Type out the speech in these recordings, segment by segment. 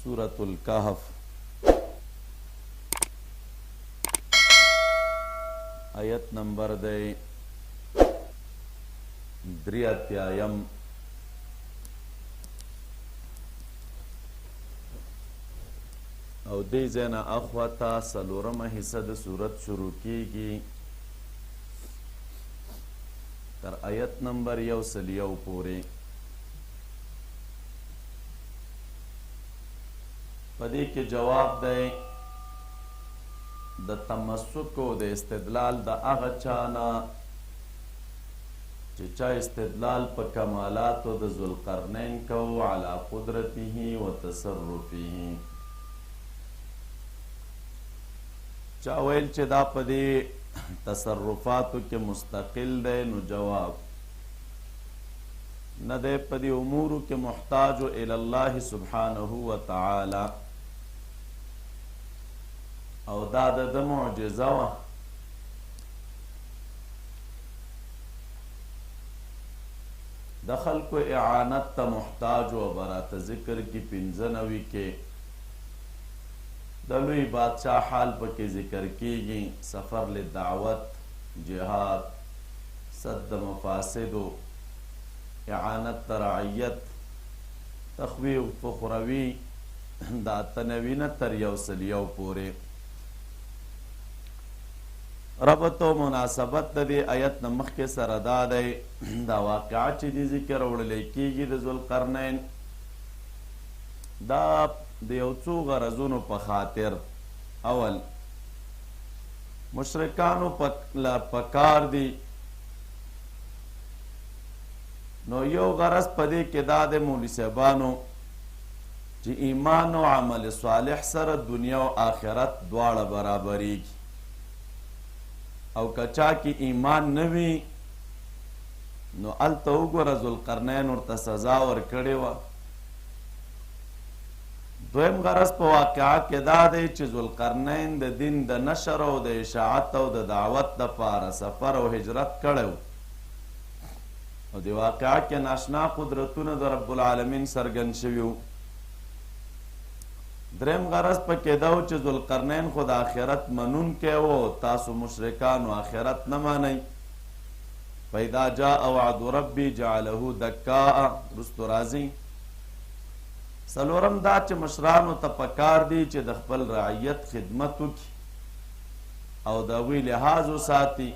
سورة الكهف آیت نمبر دے 83 او دی زینا اخواتا سلورم حصہ د سورت شروع کیگی تر آیت نمبر 101 پوری. پدې کې جواب دی د تمسک او د استدلال د هغه چانا چې چا استدلال په کمالاتو د ذوالقرنین کو علی قدرته و تصرفه، چا ویل چې دا پدې تصرفاتو کې مستقل دی، نو جواب نه دی پدې امورو کې محتاج الی الله سبحانه و تعالی، او دا د معجزه وه. د خلکو اعانت ته محتاج و. برات ذکر کی 95 کې د لوی بادشاہ حال پکې ذکر کیږي، سفر لدعوت، جهاد، سد مفاسد، اعانت رعیت، تخویف اخروی، دا تنوینه تر 101 پورې. ربط و مناسبت د دې آیت نه مخکې سره دا دی دا واقعه چې دې ذکر وړلی کېږي د ذوالقرنین، دا د یو څو غرضونو په خاطر. اول مشرکانو پکار دی، نو یو غرض په دې کې دا د مولوي صاحبانو چې ایمان او عمل صالح سره دنیا او آخرت دواړه برابریږي، او کچا کی ایمان نوی نو الته وګوره ذوالقرنین ورته سزا ورکړې وه. دویم غرض په واقعه کې دا دی چې ذوالقرنین د دین د نشر او د اشاعت او د دعوت دپاره سفر او هجرت کړی، او د واقعه کې ناشنا قدرتونه د رب العالمین څرګند شوي وو. دریم غرض په کې دا و چې ذوالقرنین خو د آخرت منونکی و، تاسو مشرکانو آخرت نه مانئ. فاذا جاء وعد ربي جعله دکاء، رستو راځي. څلورم دا چې مشرانو ته پکار دی چې د خپل رعیت خدمت وکړي او د هغوی لحاظ وساتي،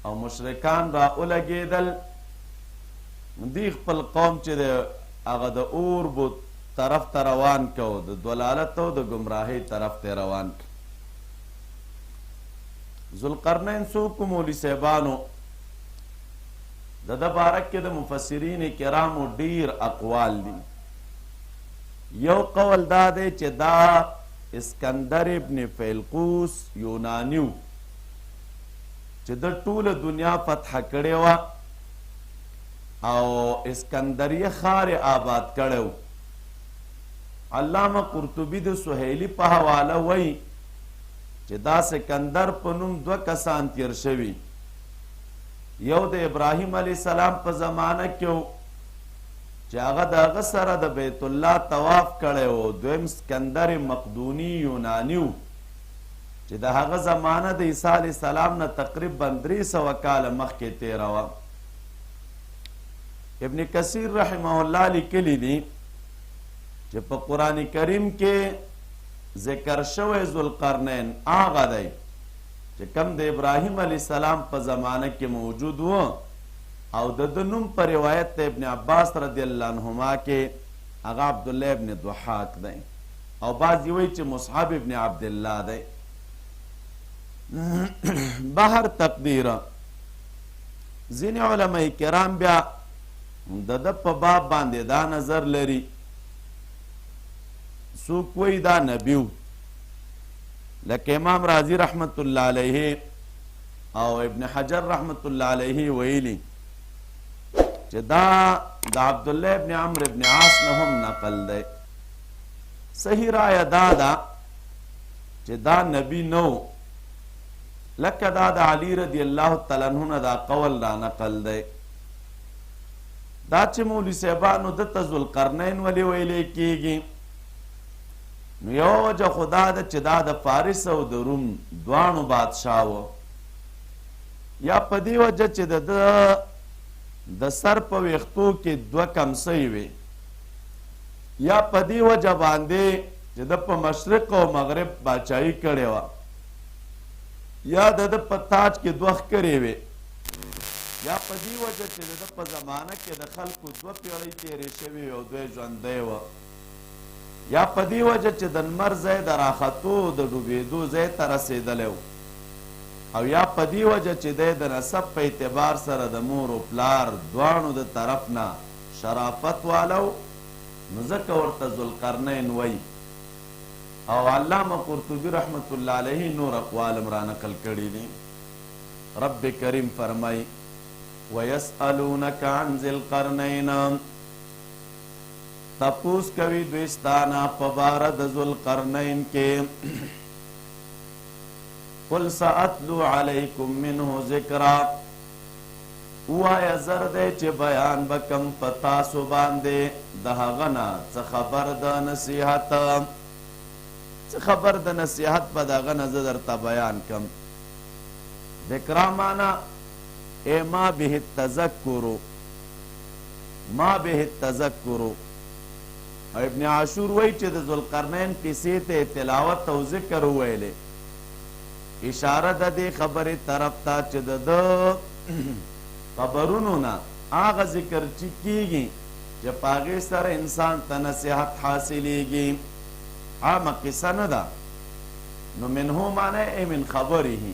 او مشرکان را ولګېدل دی خپل قوم چې د هغه د اور بت طرف ته روان کو، د دلالت او د گمراهی طرف ته روان کو. ذوالقرنین څوک مولوي صاحبانو د ده باره کې د مفسرین کرامو ډیر اقوال دي. یو قول دا دی چې دا اسکندر ابن فیلقوس یونانیو چې د ټوله دنیا فتح کړې وه او اسکندریه ښار آباد کړی و. علامه قرطبی د سهیلی په حواله وی چې دا سکندر په نوم 2 کسان تیر شوي، یو د ابراهیم علیه السلام په زمانه کې و چې هغه د هغه سره د بیت الله طواف کړی و. دویم سکندر مقدوني یوناني و چې د هغه زمانه د عیسی علیه السلام نه تقریبا 300 کاله مخکې تیره وه. ابن کثیر رحمه الله لیکلی دی چې په قرآن کریم کې ذکر شوی ذوالقرنین هغه دی چې کم د ابراهیم علیه السلام په زمانه کې موجود و، او د ده نوم په روایت د ابن عباس رضی الله عنهما کې هغه عبدالله ابن ضحاک دی، او بعض وایي چې مصعب ابن عبدالله دی. بهر تقدیر ځینې علماء کرام بیا د ده په باب باندې دا نظر لري، څوک وایي دا نبیو، لکه امام رازی رحمت الله علیه او ابن حجر رحمت الله علیه ویلی چې دا د عبدالله ابن عمرو ابن عاص نه هم نقل دی. صحیح رایه دا ده چې دا نبی نو، لکه دا د علی رضی الله تعالی عنہ نه دا قول را نقل دی. دا چې مولوي صاحبانو دته ذوالقرنین ولې ویلی کېږي، نو یو وجه خدا ده چې دا د فارس او د روم دوانو بادشاه و، یا په دې وجه چې د سر په ویښتو کې دوه کمسۍ وي، یا په دې وجه باندې چې د په مشرق او مغرب باچایي کړې وه، یا د په تاج کې دوه ښکرې وې، یا په دې وجه چې د په زمانه کې د خلکو دوه پیړۍ تېرې شوې او دوی ژوندی وه، یا په دې وجه چې د لمر ځای د راختو د ډوبېدو ځای ته رسېدلی و، او یا په دې وجه چې دی د نسب په اعتبار سره د مور و پلار دواړو د طرف نه شرافت والو، نو ځکه ورته ذوالقرنین وایي. او علامه قرطبي رحمت الله علیه نور اقوال هم رانقل کړي دي. رب کریم فرمایي وَيَسْأَلُونَكَ عَنْ ذِي الْقَرْنَيْنِ، تپوس کوي دوی ستانه په باره د ذوالقرنین کې. قل سأتلو علیکم منه ذکرا، ووایه زر دی چې بیان به کم په تاسو باندې د هغه نه څه خبر د نصیحت، څه خبر د نصیحت به د هغه نه زه درته بیان کم. ذکرا معنا ای ما به التذکرو، ما به التذکرو. ابن عاشور وایي چې د ذوالقرنین کیسې ته تلاوت او ذکر وویلې، اشاره د دې خبرې طرف ته چې د خبرونو نه هغه ذکر چې کیږي چې په هغې سره انسان ته نصیحت حاصلیږي، عامه قصه نه ده. نو منهو معنی ای من خبره،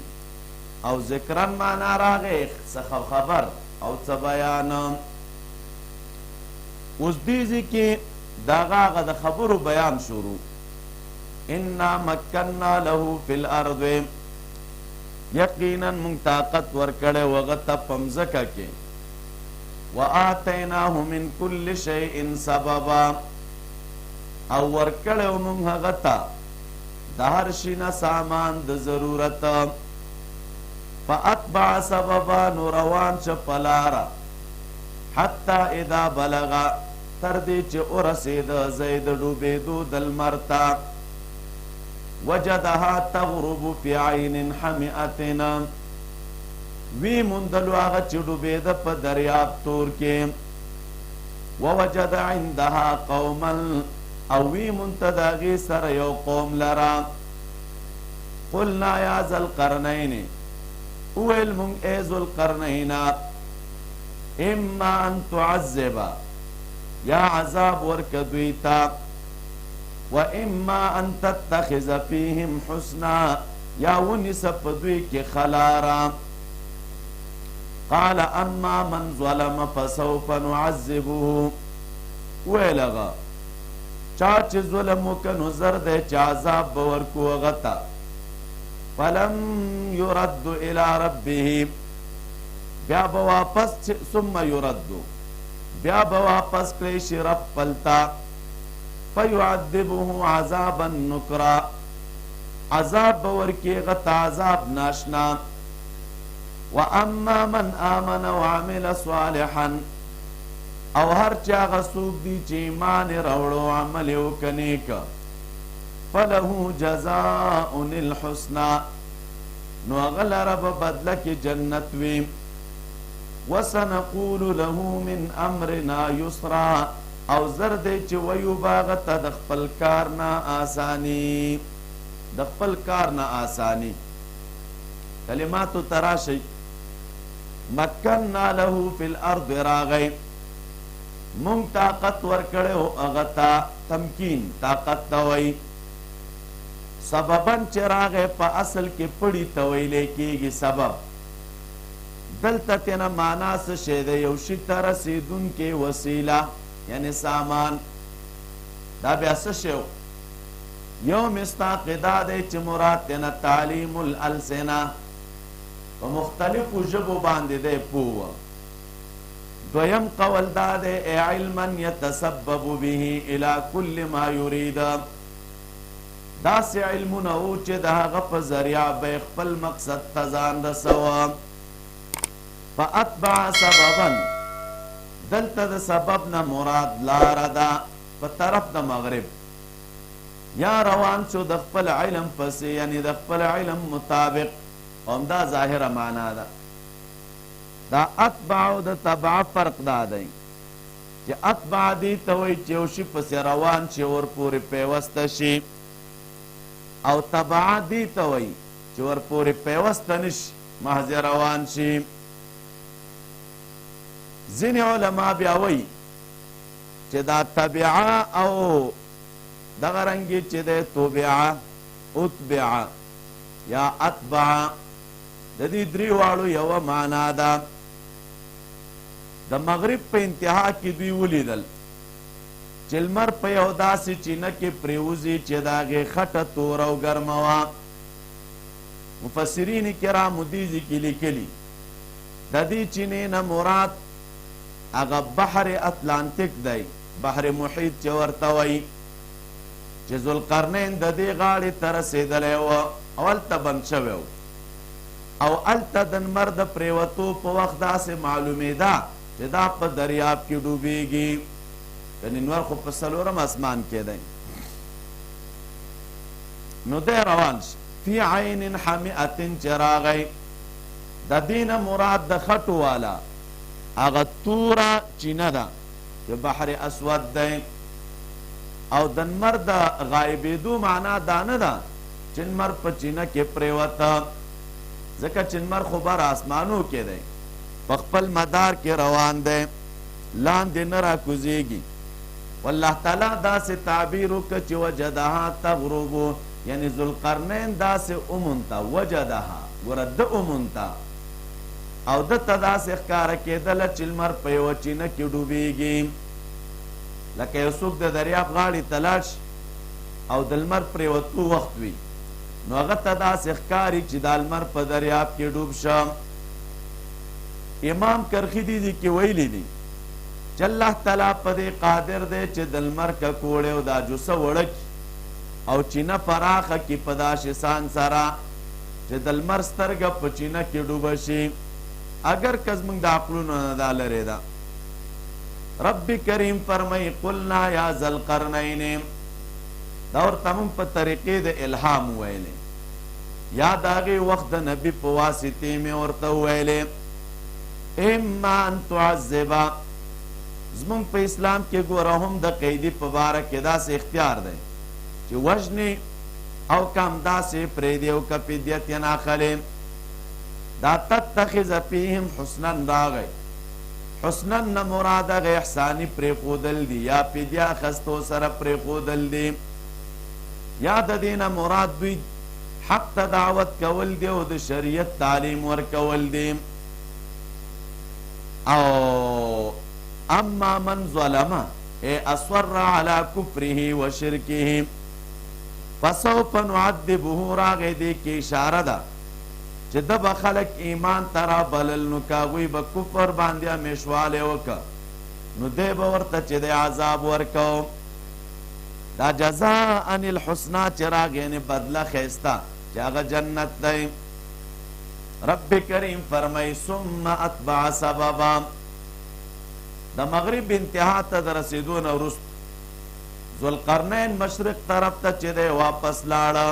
او ذکرن معنا راغی څه خبر او څه بیان. اوس دې ځای کې د هغه د خبرو بیان شروع. انا مکننا له فی الارض، یقینا مونږ طاقت ورکړی و هغه ته په مځکه کې. وآتیناه من کل شیء سببا، او ورکړی و مونږ هغه ته د هر شي نه سامان د ضرورت. فاتبع سببا، نو روان شه په لاره. حتی اذا بلغ، تر دې چې ورسېده ځای د ډوبېدو د لمر ته. وجدها تغرب فی عین حمئة، وی موندلو هغه چې ډوبېده په دریاب تور کې. ووجد عندها قوما، او وی مونته د هغې سره یو قوم لره. قلنا یا ذا القرنین، وویل مونږ ای ذوالقرنینا، اما ان تعذب، یا عذاب ورکه دوی ته، و اما ان تتخذ فیهم حسنا، یا ونیسه په دوی کې خلاره. قال اما من ظلم فسوف نعذبه، ویل هغه چا چې ظلم وکړه نو زر دی چې عذاب به ورکو هغه ته. فلم يرد الى ربه، بیا به واپس، ثم يرد، بیا به واپس کړی شي رب خپلته. فيعذبه عذابا نکرا، عذاب به ورکړي هغه ته عذاب ناشنا. واما من آمن وعمل صالحا، او هر چې هغه څوک دی چې ایمان یې راوړو عمل یې وکړه نیک، فله جزاء الحسنى، نو هغه لره به بدله کې جنت وي. وسنقول له من امرنا یسرا، او زر دی چې ویو باغه ته د خپل کار نه آسانی، د خپل کار نه آسانی. کلماتو تراشی. مکننا له فی الارض راغی، مونږ طاقت ورکړی و هغه ته، تمکین طاقت ته وایي. سببن چې راغی په اصل کې پړي ته ویلی کېږي سبب. دلته تینا معنا څه شی دی؟ یو شي ته رسېدونکې وسیله، یعنی سامان. دا بیا څه شی و؟ یو مصداق دا دی چې مراد تینا تعلیم الالسنه، په مختلفو ژبو باندې دی پوه. دویم قول دا دی علما یتسبب به الى کل ما یرید، داسې علمونه و چې د هغه په ذریعه به خپل مقصد ته ځان رسوه. فاتبع سببا، دلته د سبب نه مراد لاره ده په طرف د مغرب. یا روان شو د خپل علم پسې، یعنی د خپل علم مطابق. همدا ظاهره معنا ده. دا اتبع او د تبع فرق دا دی چې اتبع دي ته وایي چې یو شي پسې روان شي، ورپورې پیوسته شي، او تبع دي ته وایي چې ورپورې پیوسته نه شي، محض روان شي. ځینې علما بیا وایي چې دا تبعه او دغه رنګې چې دی تبعه اتبعه یا اتبعه د دې درې واړو یوه معنا ده. د مغرب په انتها کې دوی ولیدل چې لمر په یو داسې چینه کې پرېوځي چې د هغې خټه توره او ګرمه وه. مفسرین کرامو دې کې لیکلي د دې چینې نه مراد هغه بحر اتلانتیک دی، بحر محیط چې ورته وایي، چې ذوالقرنین د دې غاړې ته رسېدلی و او هلته بند شوی و، او هلته د لمر د پرېوتو په وخت داسې معلومېده چې دا په دریاب کې ډوبېږي. یعنې نور خو په څلورم اسمان کې دی. نو دی روان شي فی عین حمیئة چې راغی، د دې نه مراد د خټو والا هغه توره چینه ده چې بحر اسود دی. او د لمر د غایبېدو معنا دا نه ده چې لمر په چینه کې پرېوته، ځکه چې لمر خو بر آسمانو کې دی، په خپل مدار کې روان دی، لاندې نه راکوزېږي. والله تعالی داسې تعبیر وکړه چې وجدها تغربو، یعنی ذوالقرنین داسې اومونته وجدها، ګوره ده اومونته، او ده ته داسې ښکاره کېدله چې لمر په یوه چینه کې ډوبېږي. لکه یو څوک د دریاب غاړې ته لاړ شي او د لمر پرېوتو وخت وي، نو هغه ته داسې ښکاري چې دا لمر په دریاب کې ډوب شه. امام کرخي دې کې ویلي دي چې الله تعالی په دې قادر دی چې د لمر ککوړې او دا جوسه وړه کړي او چینه پراخه کړي په داسې سان سره چې د لمر سترګه په چینه کې ډوبه شي، اگر که زموږ د عقلونو نه دا لرې ده. رب کریم فرمایي قلنا یا ذوالقرنین، دا ورته موږ په طریقې د الهام وویلې، یا د هغې وخت د نبي په واسطې مې ورته وویلې اما ان تعذبه. زمونږ په اسلام کې ګوره هم د قیدي په باره کې داسې اختیار دی چې وژنې او کم داسې پرېږدي او که فدیت یې ناخلې. دا تتخذ فیهم حسنا راغی، حسنا نه مراد هغه احساني پرېښودل دي یا فدیه اخیستو سره پرېښودل دي، یا د دې نه مراد دوی حق ته دعوت کول دی او د شریعت تعلیم ورکول دی. او اما من ظلم ای اصر علی کفره و شرکه فسوف نعذبه، راغی دی کې اشاره ده چې د به خلک ایمان ته رابلل نو که هغوی به کفر باندې همیشوالی وکړه نو دی به ورته چې دی عذاب ورکو. دا جزاء الحسنا چې راغی یعنې بدله ښایسته چې هغه جنت دی. رب کریم فرمای ثم اتبع سببا، د مغرب انتها ته د رسېدو نه وروسته ذوالقرنین مشرق طرف ته چې دی واپس لاړه.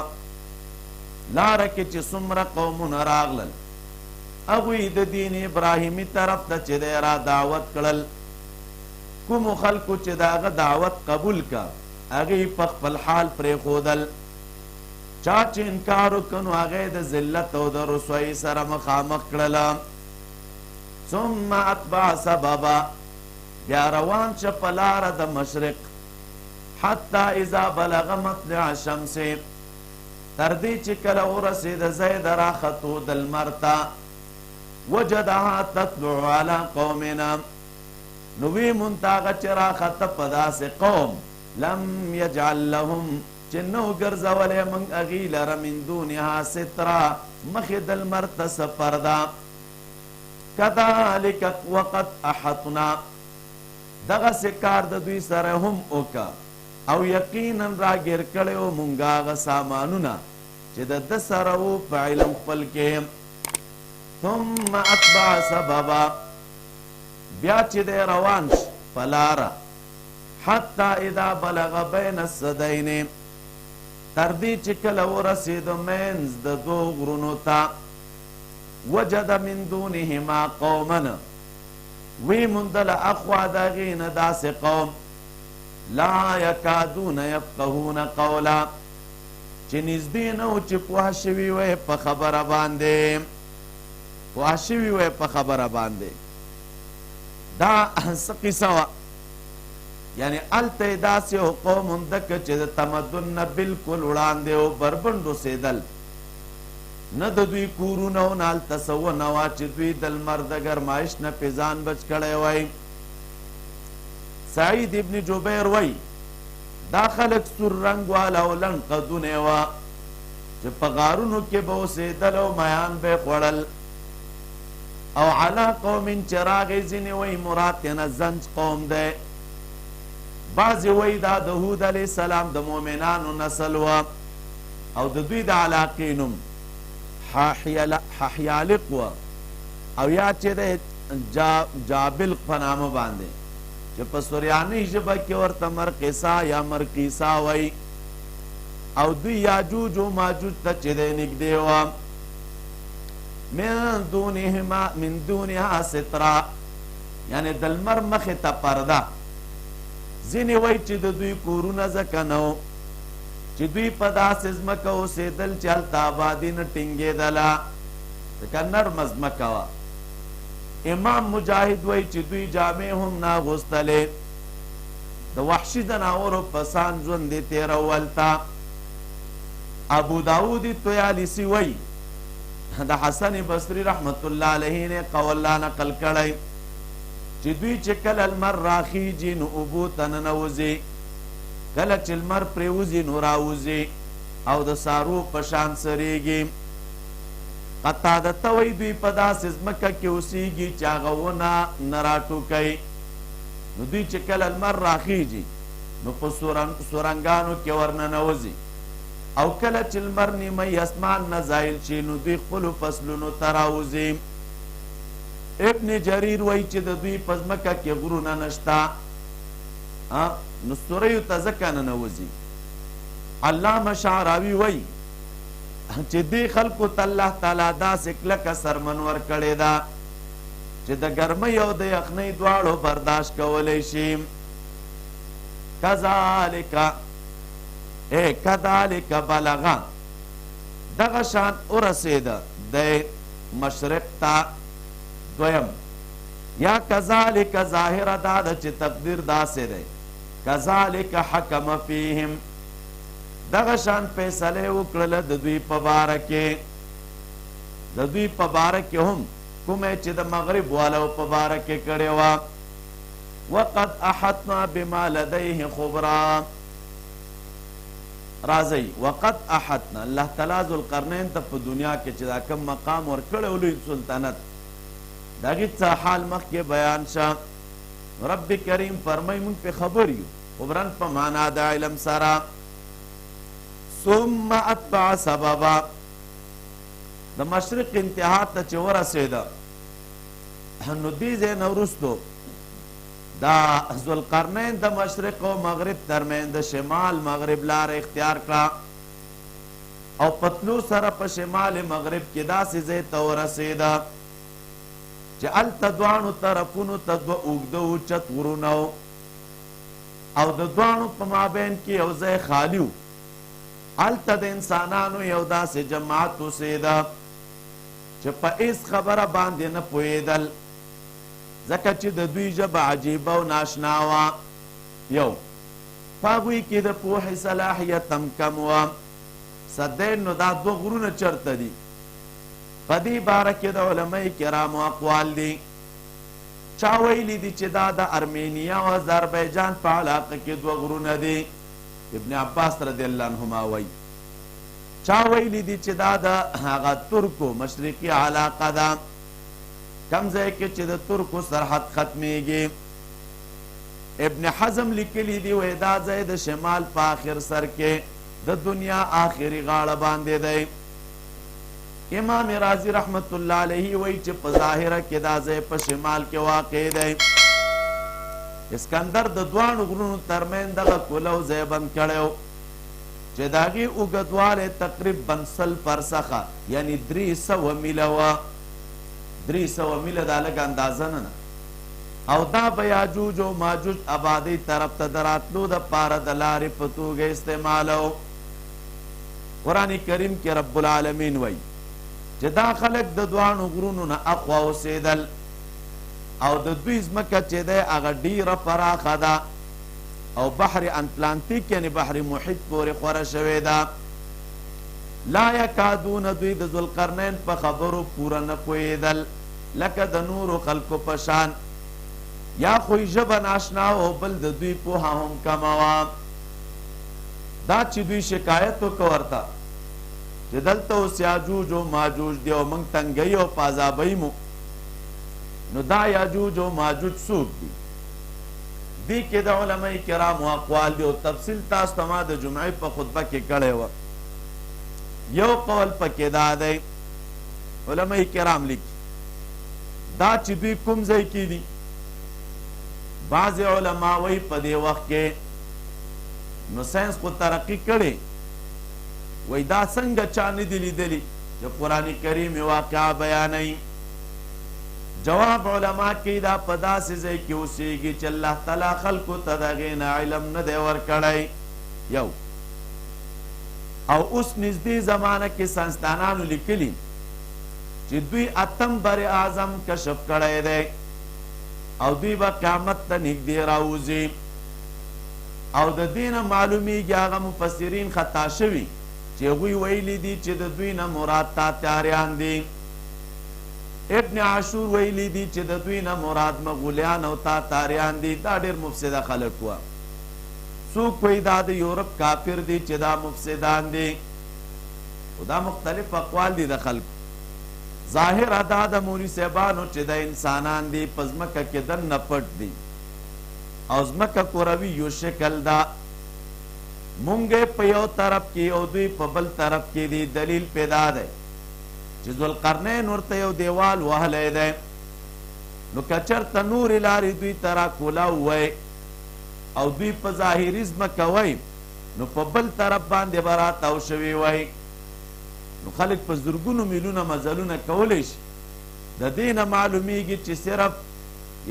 لاره کې چې څومره قومونه راغلل هغوی د دین ابراهیمي طرف ته چې دی را دعوت کړل. کومو خلکو چې د هغه دعوت قبول که هغې په خپل حال پرېښودل، چا چې انکار وکړ نو هغه د ذلت او د رسوایي سره مخامخ کړله. ثم اتبع سببا، بیا روان شه په لاره د مشرق، حتی اذا بلغ مطلع الشمس، تر دې چې کله ورسېده ځای د راختو د لمر ته، وجدها تطلع على قومنا، نو وی مونته هغه چې راخته په داسې قوم لم یجعل لهم چې نو ګرځولی موږ هغې لره من دونها سترا، مخې د لمر ته څه پرده. کذلک وقد احطنا، دغسې کار د دوی سره هم وکړه او یقینا راګیر کړی و مونږ هغه سامانونه چې د ده سره و په علم خپل کې. ثم اتبع سببا، بیا چې دی روان په لاره، حتی اذا بلغ بین السدین، تر دې چې کله ورسېد منځ د دوو غرونو ته وجد من دونهما قوما وی موندل اخوا د هغې نه داسې قوم لا یکادون یفقهون قولا چې نږدې نه و چې پوه شوي وی په خبره باندې دا څه قصه وه یعنی هلته یې داسې یو قوم اندکه چې د تمدن نه بلکل وړاندې و بربنډ اوسېدل نه د دوی کورونه و نه هلته څه ونه وه چې دوی د لمر د ګرمایش نه پې ځان بچ کړی وی سعید ابن جبیر وی دا خلق سور رنگ والا او لنډ قدونه وه چې په غارونو کې به اوسېدل او میان به یې خوړل او علا قوم چې راغی ځینې وی مراد یې نه زنج قوم دی بعضې وی دا د هود علیه السلام د مؤمنانو نسل وه او د دوی د علاقې نوم ححیالق وه او یا چې د جابلق په نامه باندې چې په سوریانۍ ژبه کې ورته مرقیسا یا مرقیسا وی او دوی یاجوج و ماجوج ته چې دی نږدې وه من دونها سترا یعنی د لمر مخې ته پرده ځینې وایي چې د دوی کورونه ځکه نه و چې دوی په داسې ځمکه اوسېدل چې هلته آبادي نه ټینګېدله ځکه نرمه ځمکه وه امام مجاهد وایي چې دوی جامې هم نه اغوستلې د وحشي ځناورو په سان ژوند یې تېرول ته ابو داود طیالسي وایي د حسن بصری رحمت الله علیه نه قول لا نقل کړی چې دوی چې کله لمر راخیږي نو اوبو ته ننوځي کله چې لمر پرېوځي نو راوځي او د سارو په شان سریږي قطاده ته وایي دوی په داسې ځمکه کې اوسېږي چې هغه ونه نه راټوکوي نو دوی چې کله لمر راخیږي نو په سورنګانو کې ورننوځي او کله چې لمر نیمه اسمان نه زایل شي نو دوی خپلو فصلونو ته راوځي ابن جریر وایي چې د دوی په ځمکه کې غرونه نشته نو ستوریو ته ځکه ننوځي علامه شعراوي وایي چې دې خلکو ته الله تعالی داسې کلکه سرمن ورکړې ده چې د ګرمۍ او د یخنۍ دواړو برداشت کولی شي کذالک بلغه دغه شان ورسېده د مشرق ته دویم یا کذالک ظاهره دا ده چې تقدیر داسې دی کذالک حکم فیهم دغه شان فیصلې وکړله د دوی په باره کې هم کومې چې د مغرب والو په باره کې کړې وه وقد احطنا بما لدیه خبرا راځئ وقد احطنا الله تعالی ذوالقرنین ته په دنیا کې چې دا کم مقام ورکړی و لوی سلطنت د هغې څه حال مخکې بیان شه رب کریم فرمایي موږ پې خبر یو خبرن په معنا د علم سره ثم اتبع سببا د مشرق انتها ته چې ورسېده نو دې ځای نه وروستو دا ذوالقرنین د مشرق او مغرب ترمنځ د شمال مغرب لار اختیار کړه او پتلو سره په شمال مغرب کې داسې ځای ته ورسېده چې هلته دواړو طرفونو ته دوه اوږده اوچت غرونه او د دواړو په مابین کې یو ځای خالي و هلته د انسانانو یو داسې جماعت اوسېده چې په هېڅ خبره باندې نه پوهېدل ځکه چې د دوی ژبه عجیبه او ناشنا وه یو په هغوی کې د پوهې صلاحیت هم کم وه صدین نو دا دوه غرونه چرته دي په دې باره کې د علمای کرامو اقوال دي چا ویلي دي چې دا د ارمینیا او آذربایجان په علاقه کې دوه غرونه دي ابن عباس رضی الله عنهما وایي چا ویلي دي چې دا د هغه ترکو مشرقي علاقه ده کم ځای کې چې د ترکو سرحد ختمیږي ابن حزم لیکلی دی وایي دا ځای د شمال په آخر سر کې د دنیا آخري غاړه باندې دی امام رازی رحمت الله علیه وایي چې په ظاهره کې دا ځای په شمال کې واقع دی اسکندر د دواړو غرونو ترمنځ دغه کوله او ځای بند کړی چې داغي اوږدوالی تقریبا 100 فرسخه یعنی 300 میله وه. 300 میله دا لږ اندازه نه. او دا به یاجوج او ماجوج آبادی طرف ته د راتلو دپاره د لارې په توګه استعمالو. قرآن کریم کې رب العالمین وایي چې دا خلک د دواړو غرونو نه اخوا اوسېدل او د دوی ځمکه چې دی هغه ډېره پراخه ده او بحر اتلانتیک یعنی بحر محیط پورې خوره شوې ده. لا یکادون دوی د ذوالقرنین په خبرو پوره نه پوهېدل لکه د نورو خلکو په شان، یا خو ژبه ناشنا او بل د دوی پوهه هم کمه وه. دا چې دوی شکایت وکړه ورته چې دلته اوس یاجوج او ماجوج دی او موږ تنګۍ او پازابۍ مو، نو دا یاجوج او ماجوج څوک دي؟ دې کې د علماء کرامو اقوال دي او تفصیل تاسو ته ما د جمعې په خطبه کې کړی وه. یو قول پکې دا دی، علماء کرام لیکي دا چې دوی کوم ځای کې دي. بعض علما وایي په دې وخت کې نو ساینس خو ترقي کړې، وایي دا څنګه چا نه دي لیدلي چې قرآن کریم واقعه بیانوي. جواب علما کوي دا په داسې ځای کې اوسېږي چې الله تعالی خلکو ته د هغې نه علم نه دی ورکړی. یو او اوس نږدې زمانه کې ساینسدانانو لیکلي چې دوی اتم بر اعظم کشف کړی دی او دوی به قیامت ته نږدې راوځي. او د دې نه معلومیږي هغه مفسرین خطا شوي چې هغوی ویلي دي چې د دوی نه مراد تاتاریان دي. ابن عاشور ویلي دي چې د دوی نه مراد مغولیان او تاتاریان دي. دا ډېر مفسده خلک وه. څوک وایي دا د یورپ کافر دي چې دا مفسدان دي. خو دا مختلف اقوال دي د خلکو. ظاهر دا د مولوي صاحبانو چې د انسانان دي په ځمکه کې دننه پټ دي او ځمکه کوروي یو شکل ده. مونږ په یو طرف کې او دوی په بل طرف کې دي. دلیل پیدا دی چې ذوالقرنین ورته یو دیوال وهلی دی، نو که چېرته نورې لارې دوی ته راکولاو وی او دوی په ظاهري ځمکه وی نو په بل طرف باندې به راتاو شوي وی، نو خلک په زرګونو میلونه مزلونه کولی شي. د دې نه معلومیږي چې صرف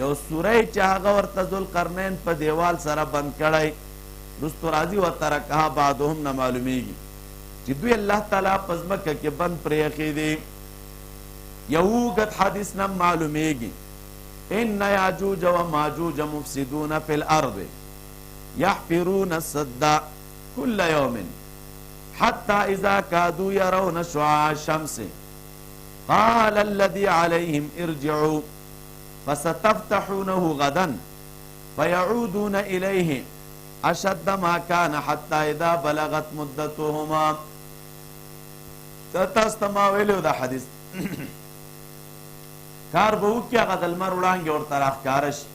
یو سوری چې هغه ورته ذوالقرنین په دیوال سره بند کړی، رستو راځي وترکها بعضهم نه معلومیږي چې دوی الله تعالی په ځمکه کې بند پرېښي دي. یو اوږد حدیث نه معلومیږي ان یاجوج و ماجوج مفسدون فی الارض یحفرون السد کل یوم حتى اذا كادوا يرون شعاع الشمس قال الذي عليهم ارجعوا فستفتحونه غدا فيعودون اليه اشد ما كان حتى اذا بلغت مدتهما. تاسو ته ما ویلو دا حدیث کار به وکړي هغه د لمر وړانګې ورته راښکاره شي،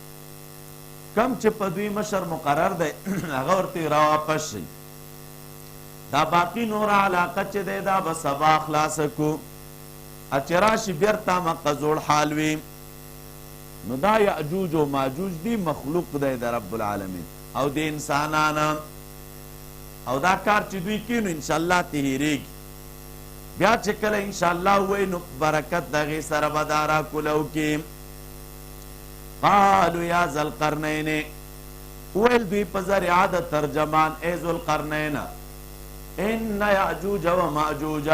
کم چې په دوی مشر مقرر دی هغه ورته راواپس شي. دا باقي نوره علاقه چې دی دا به سبا خلاصه کو، چې راشي بیرته مقه زوړ حال وي. نو دا یاجوج و ماجوج دی مخلوق دی د رب العالمین او د انسانانه، او دا کار چې دوی کوي نو انشاءالله تهیریږي. بیا چې کله انشاءالله ووایي نو برکت د هغې سره به دا راکوله وکړي. قالو یا ذوالقرنین، وویل دوی په ذریعه د ترجمان ای ذوالقرنین ان یاجوج و ماجوج،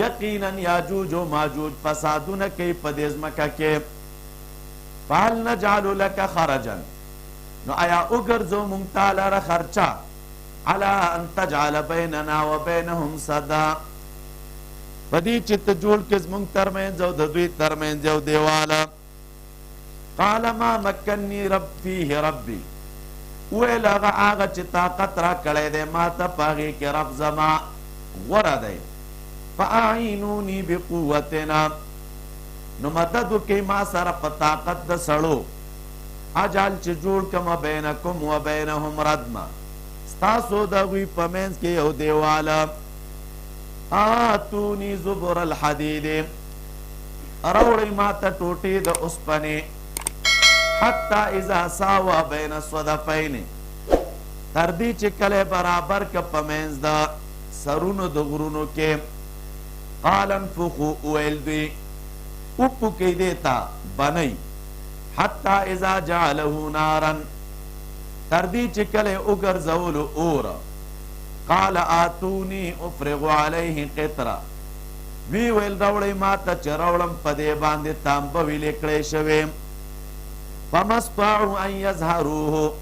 یقینا یاجوج و ماجوج فسادونه کوي په دې ځمکه کې. فهل نجعل لك خرجا، نو آیا وګرځو موږ تا لره خرچه علی ان تجعل بیننا و بینهم سدا، په دې چې ته جوړ کړې زموږ ترمنځ او د دوی ترمنځ یو دیواله. قال ما مکنی رب فیه ربی، ویل هغه چې طاقت را کړی دی ما ته په هغې کې رب زما غوره دی. فاعینوني بقوتنا، نو مدد وکړئ ما سره په طاقت د سړو. اجعل چې جوړ کړم بینکم و بینهم ردما، ستاسو د هغوی په منځ کې یو دیواله. آتوني زبر الحدید، راوړئ ما ته ټوټې د اوسپنې. حتی اذا ساوا بین الصدفین، تر دې چې کله برابر که په منځ د سرونو د غرونو کې قال انفخوا ویل دوی اوپکئ دې ته بنئ حتی اذا جعله نارا تر دې چې کله وګرځولو اور قال آتوني افرغ علیه قطره وی ویل راوړئ ما ته چې راوړم په دې باندې تانبه ویلې کړی شوې فما استطاعوا ان یظهروه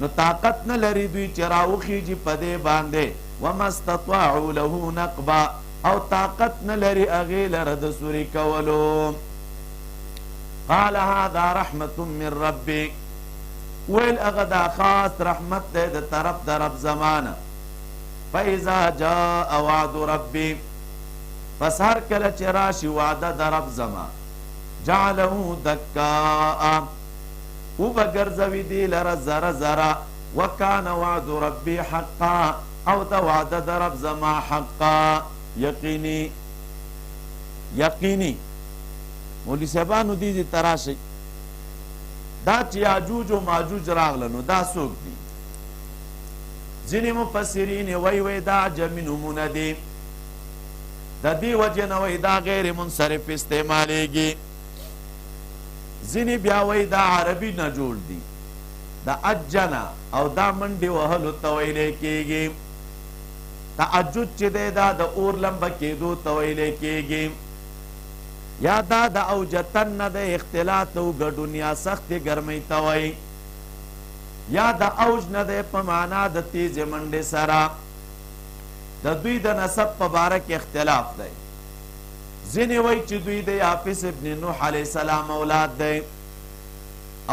نو طاقت نه لري دوی چې راوخیږي په دې باندې وما استطاعوا له نقبا او طاقت نه لري هغې لره د سوري کولو قال هذا رحمة من ربي ویل هغه دا خاص رحمت دی د طرف د رب زمانه فاذا جاء وعد ربي پس هر کله چې راشي وعده د رب زما جعله دکاء وبګرځوي دې لره زره زره وکان وعد ربي حقا او د وعده د رب زما حقا یقیني مولوی صاحبانو دې تراشي دا چې یاجوج و ماجوج راغله نو دا څوک دي ځینې مفسرین وی دا عجمي نومونه دي د دې وجې نه وی دا غیر منصرف استعمالیږي ځینې بیا وی دا عربي نه جوړ دي د اجنا او دا منډې وهلو ته ویلی کېږي تعجج چې دی دا د اور لمبه کېدو ته ویلی کېږي یا دا د اوجتن نه د اختلاط او ګډون یا سختې ګرمۍ ته وایي یا د اوج نه دی په معنا د تیزې منډې سره د دوی د نسب په باره کې اختلاف دی ځینې وایي چې دوی د یافس ابن نوح علیه السلام اولاد دی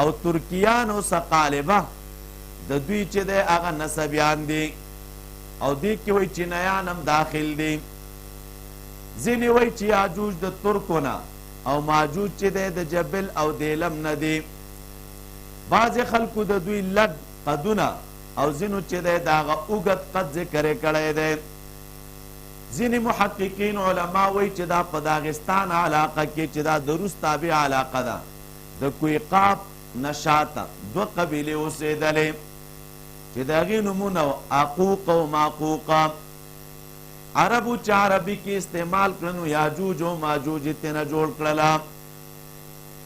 او ترکیانو سقالبه د دوی چې دی هغه نسبیان دي او دې کې وایي چینیان هم داخل دي ځینې وایي چې یاجوج د ترکو نه او ماجوج چې دی د جبل او دیلم نه دي بعضې خلکو د دوی لږ قدونه او ځینو چې دی د هغه اوږد قد ذکر یې کړی دی ځینې محققین علما وایي چې دا په داغستان علاقه کې چې دا د روس تابع علاقه ده د کویقاف نه شاته دوه قبیلې اوسېدلې چې د هغې نومونه عقوق او معقوقه عربو چې عربي کې استعمال کړنو یاجوج او ماجوج یې ترنه جوړ کړله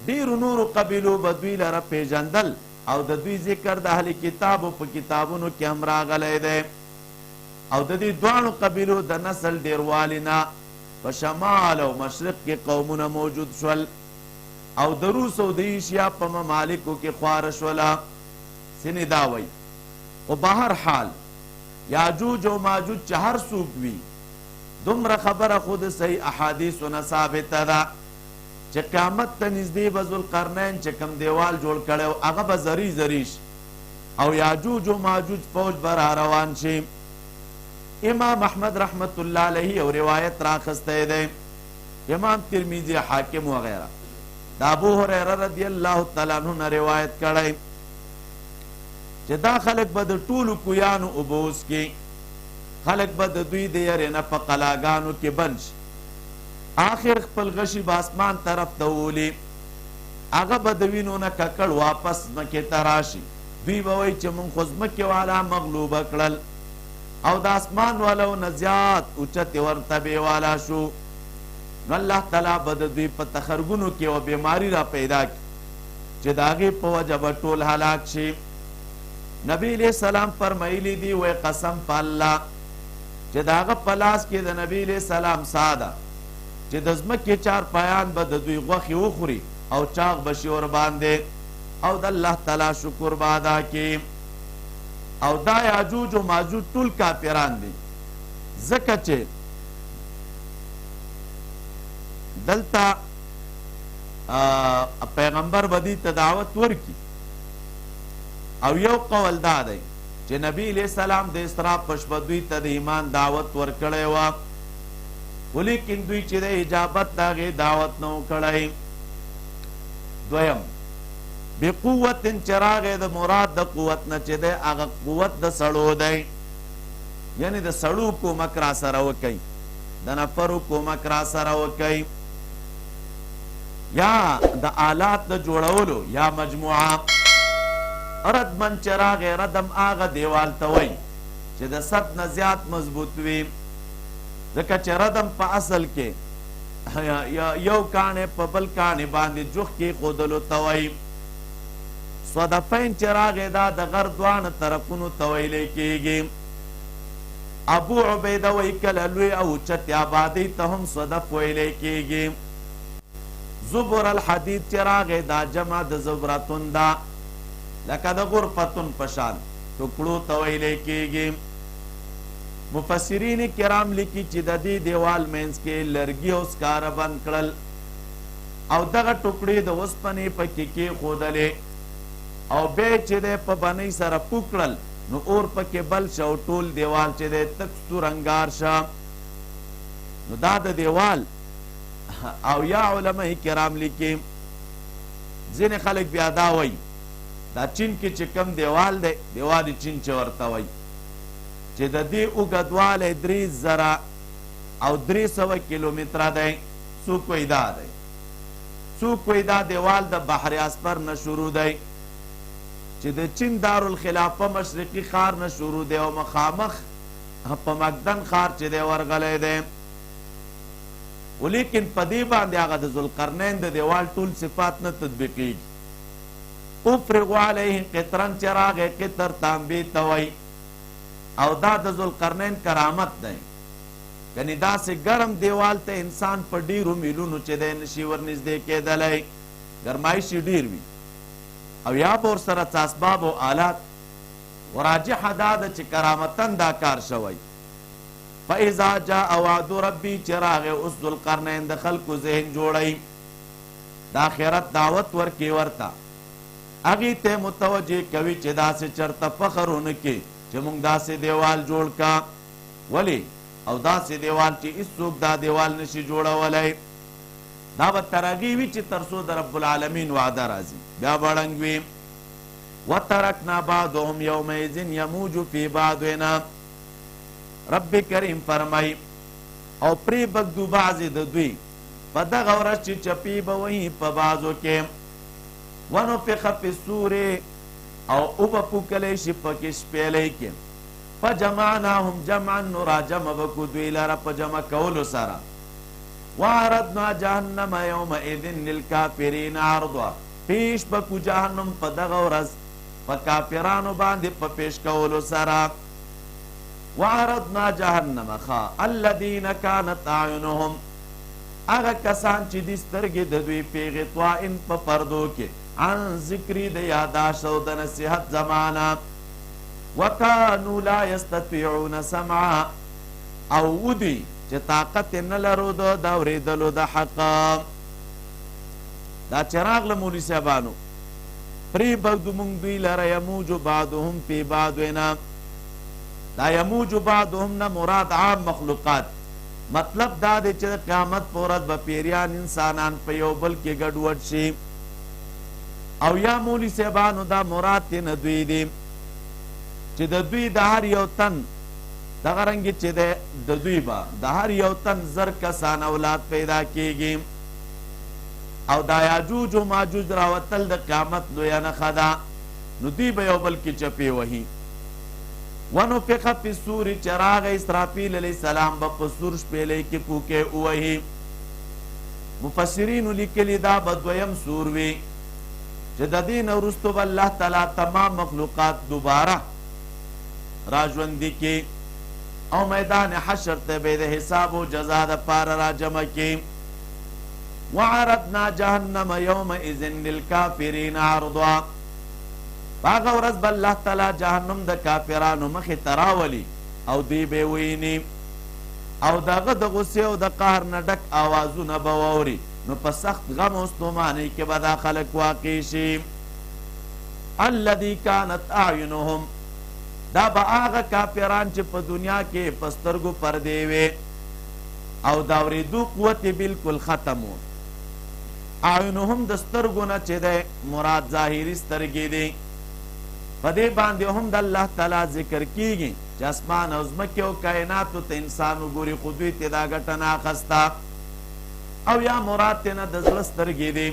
ډېرو نورو قبیلو به دوی لره پیژندل او د دوی ذکر د اهل کتابو په کتابونو کې هم راغلی دی او د دې دواړو قبیلو د نسل ډېروالي نه په شمال او مشرق کې قومونه موجود شول او د روس او د ایشیا په ممالکو کې خواره شوله ځینې دا وایي خو بهر حال یاجوج او ماجوج چې هر څوک وي دومره خبره خو د صحیح احادیثو نه ثابته ده چې قیامت ته نږدې به ذوالقرنین چې کوم دیوال جوړ کړی و هغه به زری زری شي او یاجوج و ماجوج فوج به را روان شي امام احمد رحمت الله علیه یو روایت راخستی دی امام ترمذی حاکم وغیره د ابو هریره رضی الله تعالی عنه نه روایت کړی چې دا خلک به د ټولو کویانو اوبوس کې خلک به د دوی د یرې نه په قلاګانو کې بند شي آخر خپل غشي به اسمان طرف ته وولي هغه به د وینو نه ککړ واپس ځمکې ته راشي دوی به وایي چې مونږ خو ځمکې والا مغلوبه کړل او د اسمان والو نه زیات اوچتې ورتبې والا شو نو الله تعالی به د دوی په تخرګونو کې یوه بیماري را پیدا کړي چې د هغې په وجه به ټول هلاک شي نبی علیہ السلام فرمایلی دی وی قسم په الله چې د هغه په لاس کې د نبی علیہ السلام ساده چې د ځمکې چار پایان به د دوی غوښې وخوري او چاغ به شي ورباندې او د الله تعالی شکر به ادا کړي او دا یاجوج و ماجوج ټول کافران دي ځکه چې دلته پیغمبر به دې ته دعوت ورکړي او یو قول دا دی چې نبی علیہ السلام د اسراء په شپه دوی ته د ایمان دعوت ورکړی وه ولیکن دوی چې د اجابت د هغې دعوت نه و کړی دویم بقوت چې راغی د مراد د قوت نه چې دی هغه قوت د سړو دی یعنی د سړو کومک را سره وکئ د نفرو کومک را سره وکئ یا د آلات د جوړولو یا مجموعه ردمن چې راغی ردم هغه دیوال ته وایي چې د سد نه زیات مضبوط وي، ځکه چې ردم په اصل کې یو کاڼی په بل کاڼی باندې جوخ کې ښودلو ته وایي. صدفین چې راغی دا د غر دواړه طرفونو ته ویلی کېږي. ابو عبیده وایي کله لوی او اوچتې آبادۍ ته هم صدف ویلی کېږي. زبر الحدید چې راغی دا جمع د زبرتون ده، لکه د غرفتون په شان ټوکړو ته ویلی کېږي. مفسرین کرام لیکي چې د دې دیوال منځ کې لرګي او سکاره بند کړل او دغه ټوکړې د اوسپنې پکې کېښودلې او بیا چې دی په بنۍ سره پوک کړل نو اور پکې بل شه او ټول دیوال چې دی تک سور انګار شه. نو دا د دیوال او یا علماء کرام لیکي ځینې خلک بیا دا وایي دا چین کې چې کم دیوال دی دیوال چین چې ورته وایي چې د دې اوږدوالی 3000 کیلومتره دی. څوک وایي دا دی، څوک وایي دا دیوال د بحر اسپر نه شروع دی چې د چین دارالخلافه مشرقي ښار نه شروع دی او مخامخ په مقدن ښار چې دی ورغلی دی. ولیکن په دې باندې هغه د ذوالقرنین د دیوال ټول صفات نه تطبیقېږي. افرغ علیه قطرن چې راغی قطر تانبې ته وایي او دا د ذوالقرنین کرامت دی. یعنې داسې ګرم دیوال ته انسان په ډیرو میلونو چې دی نشي ورنږدې کېدلی، ګرمایش ډیر وي او یا به ورسره څه اسباب او آلات. وراجحه دا ده چې کرامتن دا کار شوی. فاذا جاء وعد ربي چې راغی اوس ذوالقرنین د خلکو ذهن جوړی، د آخرت دعوت ورکې ورته هغې ته متوجه کوي چې داسې چرته فخر ونه کې چې موږ داسې دیوال جوړ کا. ولې او داسې دیوال چې هېڅوک دا دیوال نشي جوړولی، دا به تر هغې وي چې تر څو د رب العالمین وعده راځي بیا به ړنګ وي. وترکنا بعضهم یومئذ یموج فی بعضنا، رب کریم فرمایي او پرې بږدو بعضې د دوی په دغه ورځ چې چپې به وهي په بعضو کې. ونفخ فی الصور او اوبه پوکلی شي پکې شپېلۍ کې. فجمعناهم جمعا نو راجمع به کړو دوی لره په جمع کولو سره. وعرضنا جهنم یومئذ للکافرین عرضا، پیش به کړو جهنم په دغه ورځ په کافرانو باندې په پیش کولو سره. وعرضنا جهنم الذین کانت اعینهم، هغه کسان چې دي سترګې د دوی پیغې طوائن په پردو کې عن ذکری د یاداشت او د نصیحت زمانه. وکانو لا یستطیعون سمعا، او ودي چې طاقت نه لرو د اورېدلو د حق. دا چې راغله مولوي صاحبانو پرې بږدو موږ دوی لره یموج بعضهم فی بعضنا. دا یموج بعضهم نه مراد عام مخلوقات، مطلب دا دی چې د قیامت په ورځ به پیریان انسانان په یو بل کې ګډوډ شي. او یا مولوي صاحبانو دا مراد تې نه دوی دي چې د دوی د هر یو تن دغه رنګې چې د دوی به د هر یو تن 1000 کسان اولاد پیدا کېږي. او دا یاجوج و ماجوج راوتل د قیامت لویه نښه ده، نو دوی به یو بل کې چپې وهي. ونفخ فی الصور چې راغی اسرافیل علیه السلام به په سور شپېلۍ کې پوکې ووهي. مفسرینو لیکلي دا به دویم سور وي چې د دې نه وروستو به الله تعالی تمام مخلوقات دوباره راژوندي کړي او میدان حشر ته به د حساب و جزا دپاره راجمع کړي. وعرضنا جهنم یومئذ للکافرین عرضا، په هغه ورځ به الله تعالی جهنم د کافرانو مخې ته راولي او دوی به ویني او د هغه د غصې او د قهر نه ډک آوازونه به واوري. نو په سخت غم او ستومانۍ کې به دا خلک واقع شي. الذي کانت اعینهم، دا به هغه کافران چې په دنیا کې په سترګو پردې وې او د اورېدو قوت یې بلکل ختم و. اعینهم د سترګو نه چې دی مراد ظاهري سترګې دي. په دې باندې هم د الله تعالی ذکر کیږي چې اسمان او ځمکې او کائناتو ته انسان وګوري خو دوی ترې دا ګټه نه اخسته. او یا مراد ترې نه د زړه سترګې دي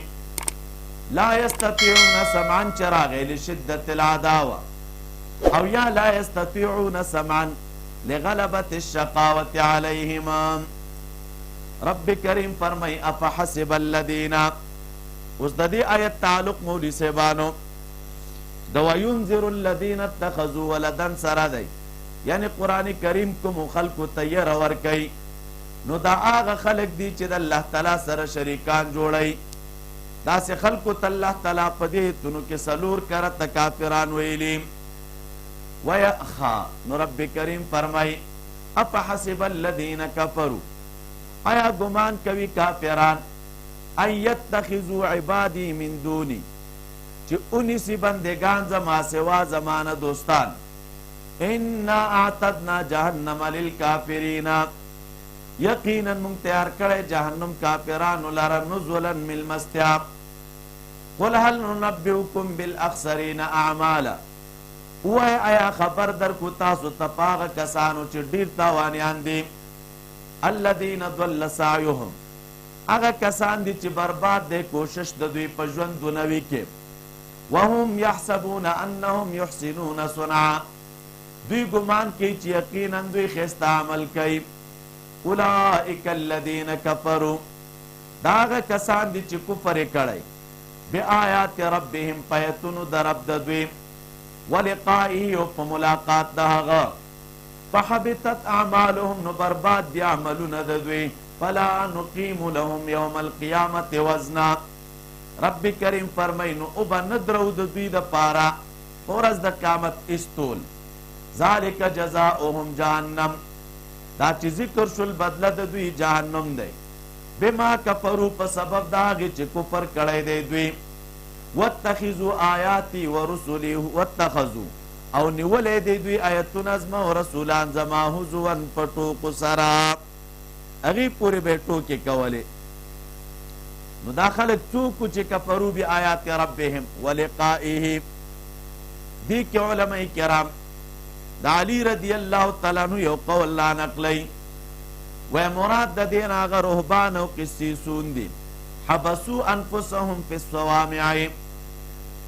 لا یستطیعون سمعا چراغی لشدت العداوه او یا لا یستطیعون سمعا لغلبت الشقاوت علیہما. رب کریم فرمائی افحسب الذین، اس دا دی آیت تعلق مولی سیبانو دا وینذر الذین اتخذوا ولدن سرا دی، یعنی قرآن کریم کو خلق تیر ورکی نو دا آغا خلق دی چی دا اللہ تعالی سر شریکان جوڑی، دا سے خلق تا اللہ تعالی پدیتنو کے سلور کرت کافران ویلیم. ویأخا نو رب کریم فرمائی افحسب الذین کفروا، آیا گمان کوي کافران ان یتخذوا عبادی من دونی، چی انیسی بندگان زما سوا زمان دوستان، انا اعتدنا جہنم للکافرین، یقینا من تیار کرے جہنم کافران لرا نزولا من المستیاب. قل هل ننبئکم بالاخسرین اعمالا، اوہ آیا خبر در کو تاسو تپاغ کسانو چی دیر تاوانیان دی، الذین ضل سعیهم، اگا کسان دی چی برباد دے کوشش دوی پجوند دنوی کے، وهم یحسبون انہم یحسنون صنعا، دوی گمان کی چی یقینا دوی خیست عمل کی. اولئک الذین کفروا، داغا کسان دی چی کفر کڑی بی آیات ربهم پیتنو در رب دوی ولقائی و ملاقات داغا، فحبطت اعمالهم نو برباد دی عملون دوی، فلا نقیم لهم یوم القیامت وزنا. رب کریم فرمائی نو ابا ندرو دوی دا پارا پورز دا قیامت استول. ذالک جزاؤهم جہنم، دا چی ذکر شل بدل دوی جہنم دے، بما کفرو پا سبب داغی چی کفر کڑے دے دوی. واتخذوا آیاتی ورسولی واتخذوا او نیولے دی دوی آیتون ازما و رسولان زما حضوان پٹوکو سرا، اگی پوری بیٹو کے کولے. نو داخلت چوکو چی کفرو بی آیات ربهم ولقائه، دی کے علماء کرام دا علی رضی اللہ تعالیٰ عنہ یو قول لا نقلی، و مراد دا دین آغا رہبان و قسیسون دی حبسو انفسهم فی الصوامعی،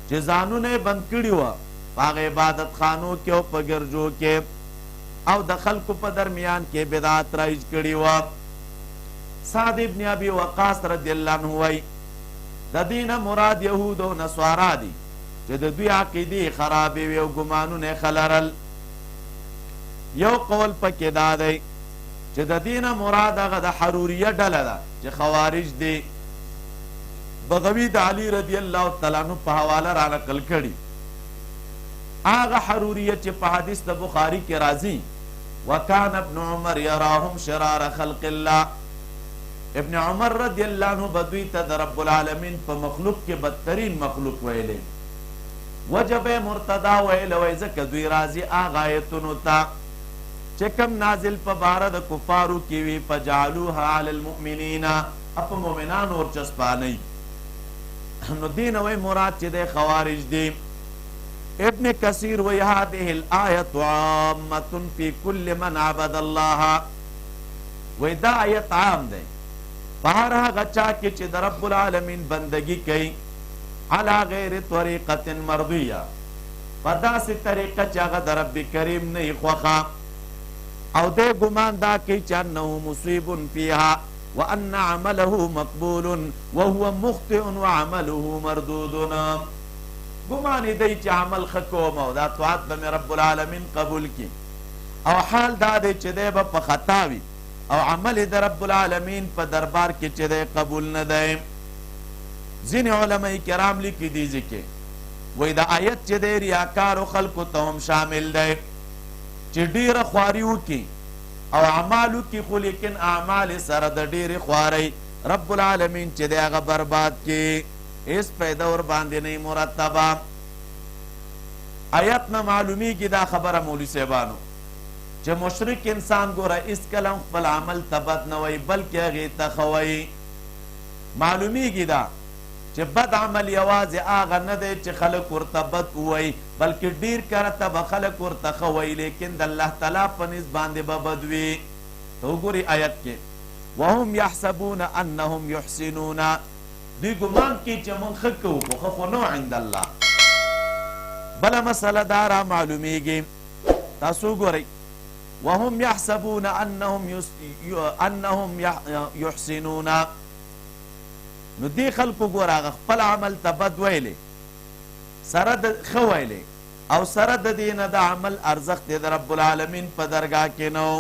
چی زانو نے بند کری ہوا پاغ عبادت خانوں کے او پا گرجو کے او دخل کو پا درمیان کے بدعات رائج کری ہوا. سعد ابن ابی وقاص رضی اللہ عنہ ہوئی دا دین مراد یہود و نسوارا دی چی دا دوی عقیدی خرابی وی و گمانو نے خلرل. یو قول پا کی دا دی چی دا دین مراد اگا دا حروریہ ڈالا دا چی خوارج دی بغوی دا علی رضی اللہ تعالیٰ عنہ پا حوالہ رانا کل کڑی. آغا حروریہ چی پا حدیث دا بخاری کے رازی وکان ابن عمر یراہم شرار خلق اللہ، ابن عمر رضی اللہ عنہ بدوی تا دا رب العالمین پا مخلوق کے بدترین مخلوق ویلے، وجب مرتدہ ویلے ویزک دوی رازی آغا آیتنو تا چکم نازل پا بارد کفارو کیوی پا جعلوها علی المؤمنین، اپا مومنان اور چسپانی. نو دین وی مراد چی دے خوارج دی. ابن کثیر وی هذه الآیت عامت فی کل من عبد اللہ، وی دا آیت عام دے پارا غچا کی چی دا رب العالمین بندگی کئی علا غیر طریقت مرضیہ، پدا سی طریقہ چاگا دا رب کریم نہیں خوخا، او دے گمان دا کی چانہو مصیب فیہا وان عمله مقبول وهو مخطئ وعمله مردود. گمانی دی چی عمل خکوم او دا طاعت بمی رب العالمین قبول کی، او حال دا دی چی دے با پا خطاوی او عمل دا رب العالمین پا دربار کی چی دے قبول ندے. زین علماء کرام لکی دیزی کے وی دا آیت چی دے ریاکار و خلقو تاہم شامل دے چی دیر خواریو کی او اعمالو کی خو لیکن اعمال سرد دیر خواری رب العالمین چی دے اغا برباد کی، اس پیدا اور باندے نہیں مرتبہ. آیت نا معلومی کی دا خبر مولی سیبانو چی مشرک انسان گو را اس کلم خپل عمل تبد نوی بلکہ اغی تخوی. معلومی کی دا چی بد عمل یواز آغا ندے چی خلق ورطا بد ہوئی بلکہ دیر کرتا با خلق ورطا خوئی، لیکن دا اللہ تعالیٰ پنیز باندے با بدوی. تو گوری آیت کے وهم یحسبون انہم یحسنون، دوی ګمان کوي چې موږ ښه کوو خو ښه خو نه عند الله. بله مسله دا را معلومیږي تاسو ګورئ وهم یحسبون انهم یحسنون. نو دې خلکو ګوره هغه خپل عمل ته بد ویلی سره د ښه ویلی او سره د دې نه د عمل ارزښت یې د رب العالمین په درګاه کې نه و.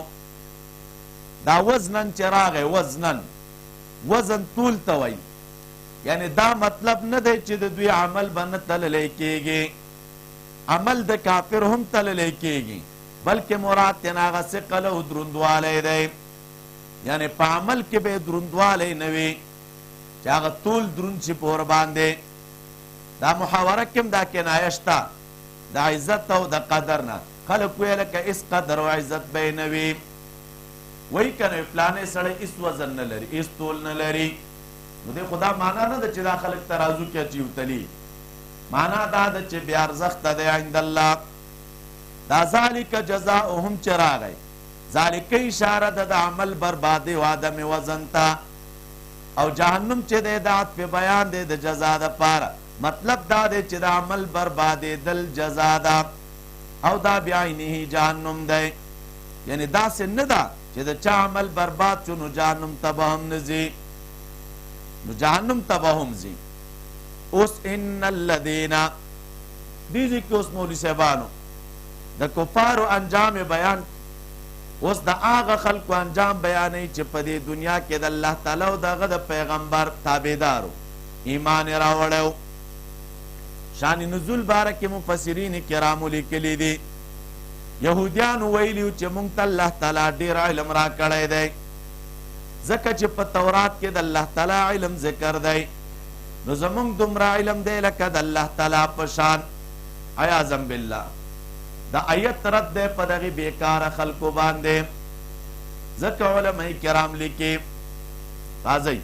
دا وزنن چې راغی وزن طول ته وایي، یعنی دا مطلب نه دی چې د دوی عمل به نه تللی کېږي، عمل د کافر هم تللی کېږي، بلکې مراد تېنه هغه ثقل او دروندوالی دی. یعنی په عمل کې به دروندوالی نه وي چې هغه طول دروند شي په ورباندې. دا محاوره کې هم دا کنایه شته د عزت او د قدر نه. خلک ویې لکه هېڅ قدر او عزت به یې نه وي، وایي که نه فلانی سړی هېڅ وزن نه لري، هېڅ طول نه لري. نو دې خو دا معنا نه ده چې دا خلک ترازو کې اچي وتلي، معنا دا ده چې بې ارزښته دی عند الله. دا ذالک جزاؤهم چې راغی، ذالک اشاره ده د عمل بربادي او عدم وزن ته، او جهنم چې دی د عطف بیان دی د جزا دپاره. مطلب دا دی چې د عمل بربادېدل جزا ده او دا بعینه جهنم دی. یعنی داسې نه ده چې د چا عمل برباد شو نو جهنم ته به هم نه ځي، نو جهنم ته به هم ځي. اوس ان الذین دې ځای کې اوس مولوي صاحبانو د کفارو انجام بیان، اوس د هغه خلکو انجام بیانوي چې په دې دنیا کې د الله تعالی او د هغه د پیغمبر تابعدارو ایمان یې راوړی. شان نزول باره کې مفسرین کرامو لیکلي دي یهودیانو ویلي چې موږ ته الله تعالی ډېر علم را کړی دی، ځکه چې په تورات کې د الله تعالی علم ذکر دی، نو زموږ دومره علم دی لکه د الله تعالی په شان. عیاذا بالله دا آیت رد دی په دغې بېکاره خلکو باندې. ځکه علماء کرام لیکي راځئ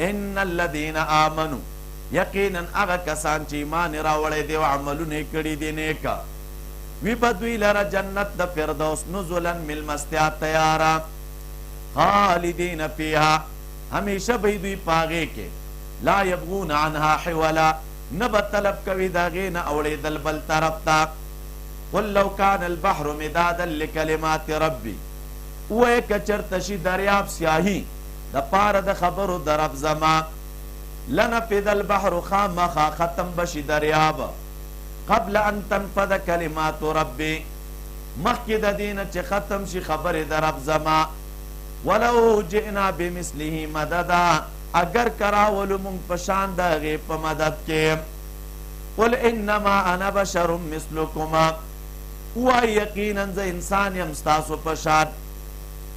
ان الذین آمنو، یقینا هغه کسان چې ایمان یې راوړی دی او عملونه یې کړي دي نیکه، وی به دوی لره جنت د فردوس نزلا میلمستیا تیاره، خالدین فیها همیشه به دوی په هغې کې، لا یبغون عنها حولا نه به طلب کوي د هغې نه اوړېدل بل طرف ته. قل لو کان البحر مدادا لکلمات ربی، ووایه که چېرته شي دریاب سیاهي د پاره د خبرو د رب زما، لنفد البحر خامخا ختم بشي دریاب، قبل ان تنفد کلمات ربی مخکې د دې نه چې ختم شي خبرې د رب زما، ولو جئنا بمثله مددا اگر کراولو مونږ په شان د هغې په مدد کې. قل انما انا بشر مثلکما، ووایي یقینا زه انسان یم ستاسو په شان،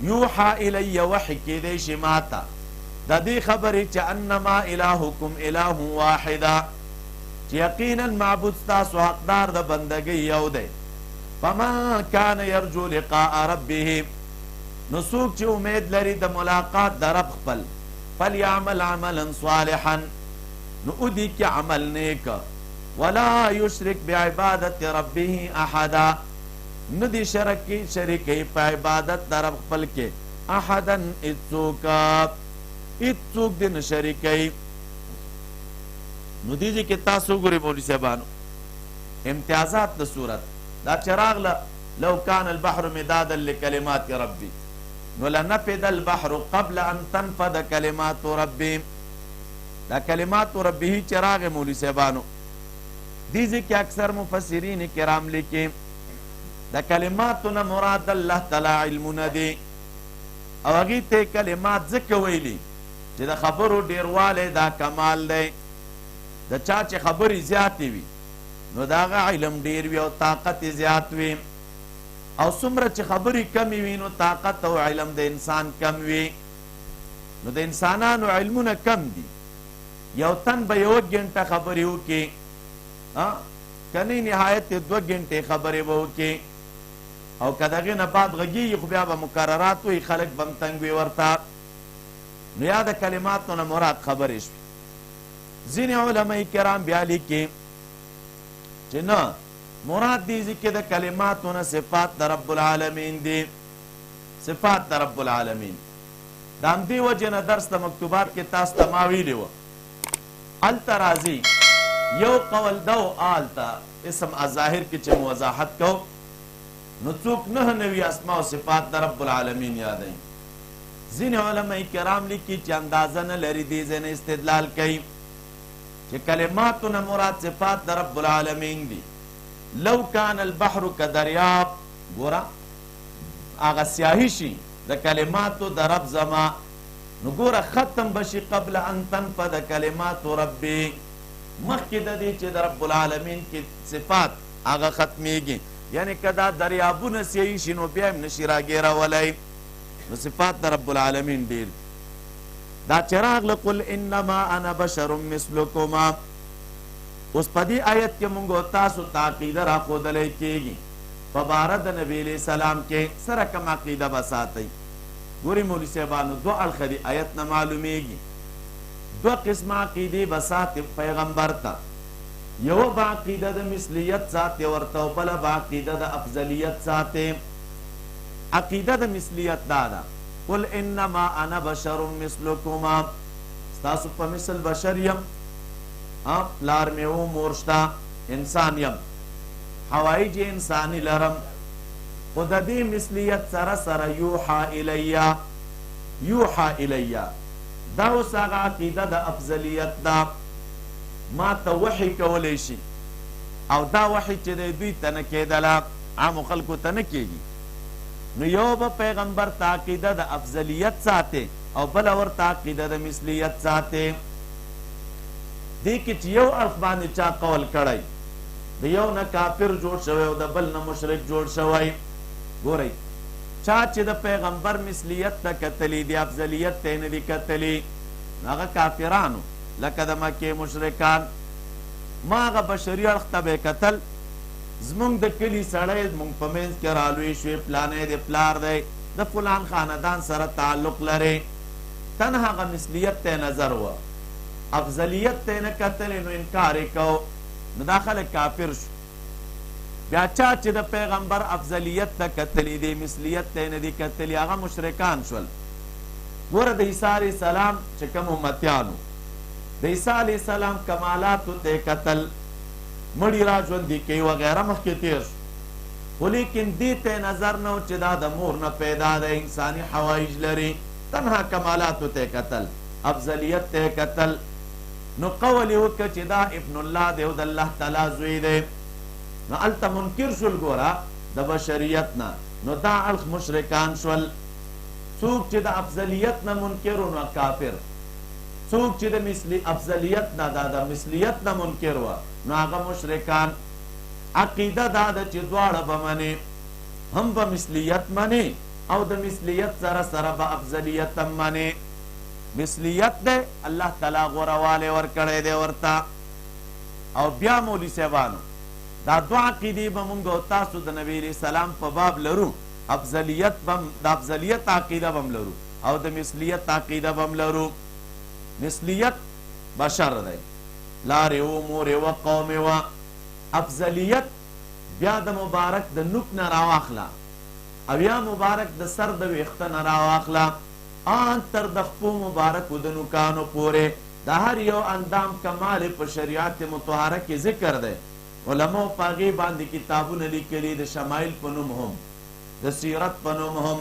یوحا الی وحي کېدی شي ماته د دې خبرې چې انما الهکم اله واحده، چې یقینا معبود ستاسو حقدار د بندګۍ یو دی. فمن کان یرجو لقاء ربه، نو څوک چې امید لري د ملاقات د رب خپل، فلیعمل عملا صالحا، نو ادي کې عمل نیک، ولا یشرک بعبادت ربه احدا، ندی شریکی په عبادت د رب خپل کې احدا هېڅوک دې نه شریکوي. نو دې ځای کې تاسو وګورئ مولوي صاحبانو امتیازات د صورت دا چې راغله لو کان البحر مدادا لکلمات ربي، نو لنفد البحر قبل ان تنفد کلمات ربي. دا کلمات ربه چې راغې مولوي صاحبانو دې ځای کې اکثر مفسرین کرام لیکي د کلماتو نه مراد الله تعالی علمونه دي، او هغې ته کلمات ځکه ویلي چې د خبرو ډیروالی دا کمال دی. د چا چې خبرې زیاتې وي نو د هغه علم ډیر وي او طاقت یې زیات وي، او څومره چې خبرې کمې وي نو طاقت او علم د انسان کم وي. نو د انسانانو علمونه کم دي، یو تن به 1 ګنټه خبرې وکړي، کنی نهایت 2 ګنټې خبرې به وکړي، او که د هغې نه بعد غږېږي خو بیا به مکررات وي، خلک به هم تنګ وي ورته. نو یا د کلماتو نه مراد خبرې شوي. ځینې علماء کرام بیا لیکي چې نه، مراد دې ځای کې د کلماتو نه صفات د رب العالمین دي، صفات د رب العالمین. د همدې وجې نه درس د مکتوبات کې تاسو ته ما ویلي وه التا راضی یو قول دو آلتا اسم الظاهر کی چه وضاحت کو نو څوک نه نوی اسماء و صفات در رب العالمین یادیں. زین علماء کرام لکی چه اندازه نه لري دی زین استدلال کئی چه کلماتنا مراد صفات در رب العالمین دی. لو کان البحر کدریاب گورا آغا سیاهی شی دا کلماتو در رب زما نو گورا ختم بشی قبل ان تنفد کلمات ربی مخی دا دی چه در رب العالمین کی صفات آغا ختمیگی یعنی کدا دریابو نسیهی شی نو بیایم نشی را گیرا ولی نو صفات در رب العالمین دیر دا چراغ لقل انما انا بشر مثلکما اس پدی آیت کے منگو تاسو تاقیدہ را خودلے کیگی فبارد نبی علیہ السلام کے سرکم عقیدہ بساتی گوری مولی صاحبانو دو الخدی آیت نا معلومیگی دو قسم عقیدی بساتی پیغمبر تا یو با عقیدہ دا مثلیت ساتی ورطاو بلا با عقیدہ دا افضلیت ساتی. عقیدہ دا مثلیت دادا قل انما انا بشر مثلکما ستاسو پا مثل بشر یم پلار میں او مورشتا انسان یم حوائی جی انسانی لرم خود دی مثلیت سر سر یوحا الیا یوحا الیا دا اس آغا عقیدہ دا افضلیت دا ما تا وحی کولیشی او دا وحی چی دے دوی تنکی دلا عام خلقو تنکیگی نو یو با پیغمبر تا عقیدہ دا افضلیت ساتے او بلاور تا عقیدہ دا مثلیت ساتے. دیکھ چی یو عرف باندې چا قول کڑای دا یو نا کافر جوڑ شوئے او دا بل نا مشرک جوڑ شوئے گو رئی چا چی دا پیغمبر مثلیت تا کتلی دی افضلیت تا ندی کتلی ناغا کافرانو لکه دا مکی مشرکان ما آغا بشری عرف تا بے کتل زمونگ دا کلی سڑے مونگ پمینز کے رالوی شوی پلانے دے پلار دے دا فلان خاندان سر تعلق لرے تنہا آغا مثلیت تا نظر ہوا افضلیت تے نہ کتلی نو انکاری کو نو داخل کافر شو. بیا چا چی دا پیغمبر افضلیت تا کتلی دی مثلیت تے ندی کتلی آغا مشرکان شول. گورا دا عیسیٰ علیہ السلام چکم امتیانو دا عیسیٰ علیہ السلام کمالاتو تے قتل مڑی راجوندی کئی وغیرہ مخی تیر شو لیکن دی تے نظر نو چی دا دا مور نا پیدا دا انسانی حوائج لری تنہا کمالاتو تے قتل افضلیت تے قتل نو قولی وکا چی دا ابن اللہ دے و دا اللہ تعالی زوی دے نو علتا منکر شل گورا دا بشریتنا نو دا علخ مشرکان شل سوک چی دا افضلیتنا منکرو نو کافر سوک چی دا افضلیتنا دا مثلیتنا منکرو نو آغا مشرکان. عقیدہ دا دا چی دوارا بمانے ہم با مثلیت مانے او دا مثلیت سر سر با افضلیت مانے. مثلیت دے اللہ تعالی غوروالے ورکڑے دے ورتا او بیا مولی صاحبانو دا دو عقیدی بمونگو تاسو دا نبی علیہ السلام پا باب لرو دا افضلیت عقیدہ بم لرو او دا مثلیت عقیدہ بم لرو. مثلیت بشر دے لارے و مورے و قوم و افضلیت بیا دا مبارک دا نک نراواخلا او یا مبارک دا سر دا ویخت نراواخلا آن تر دخپو مبارک ودنو کانو پورے دا ہر یو اندام کمال پر شریعت متحرک کی ذکر دے. علماء پاگی باندی کتابون لکلی دا شمائل پنم ہم دا سیرت پنم ہم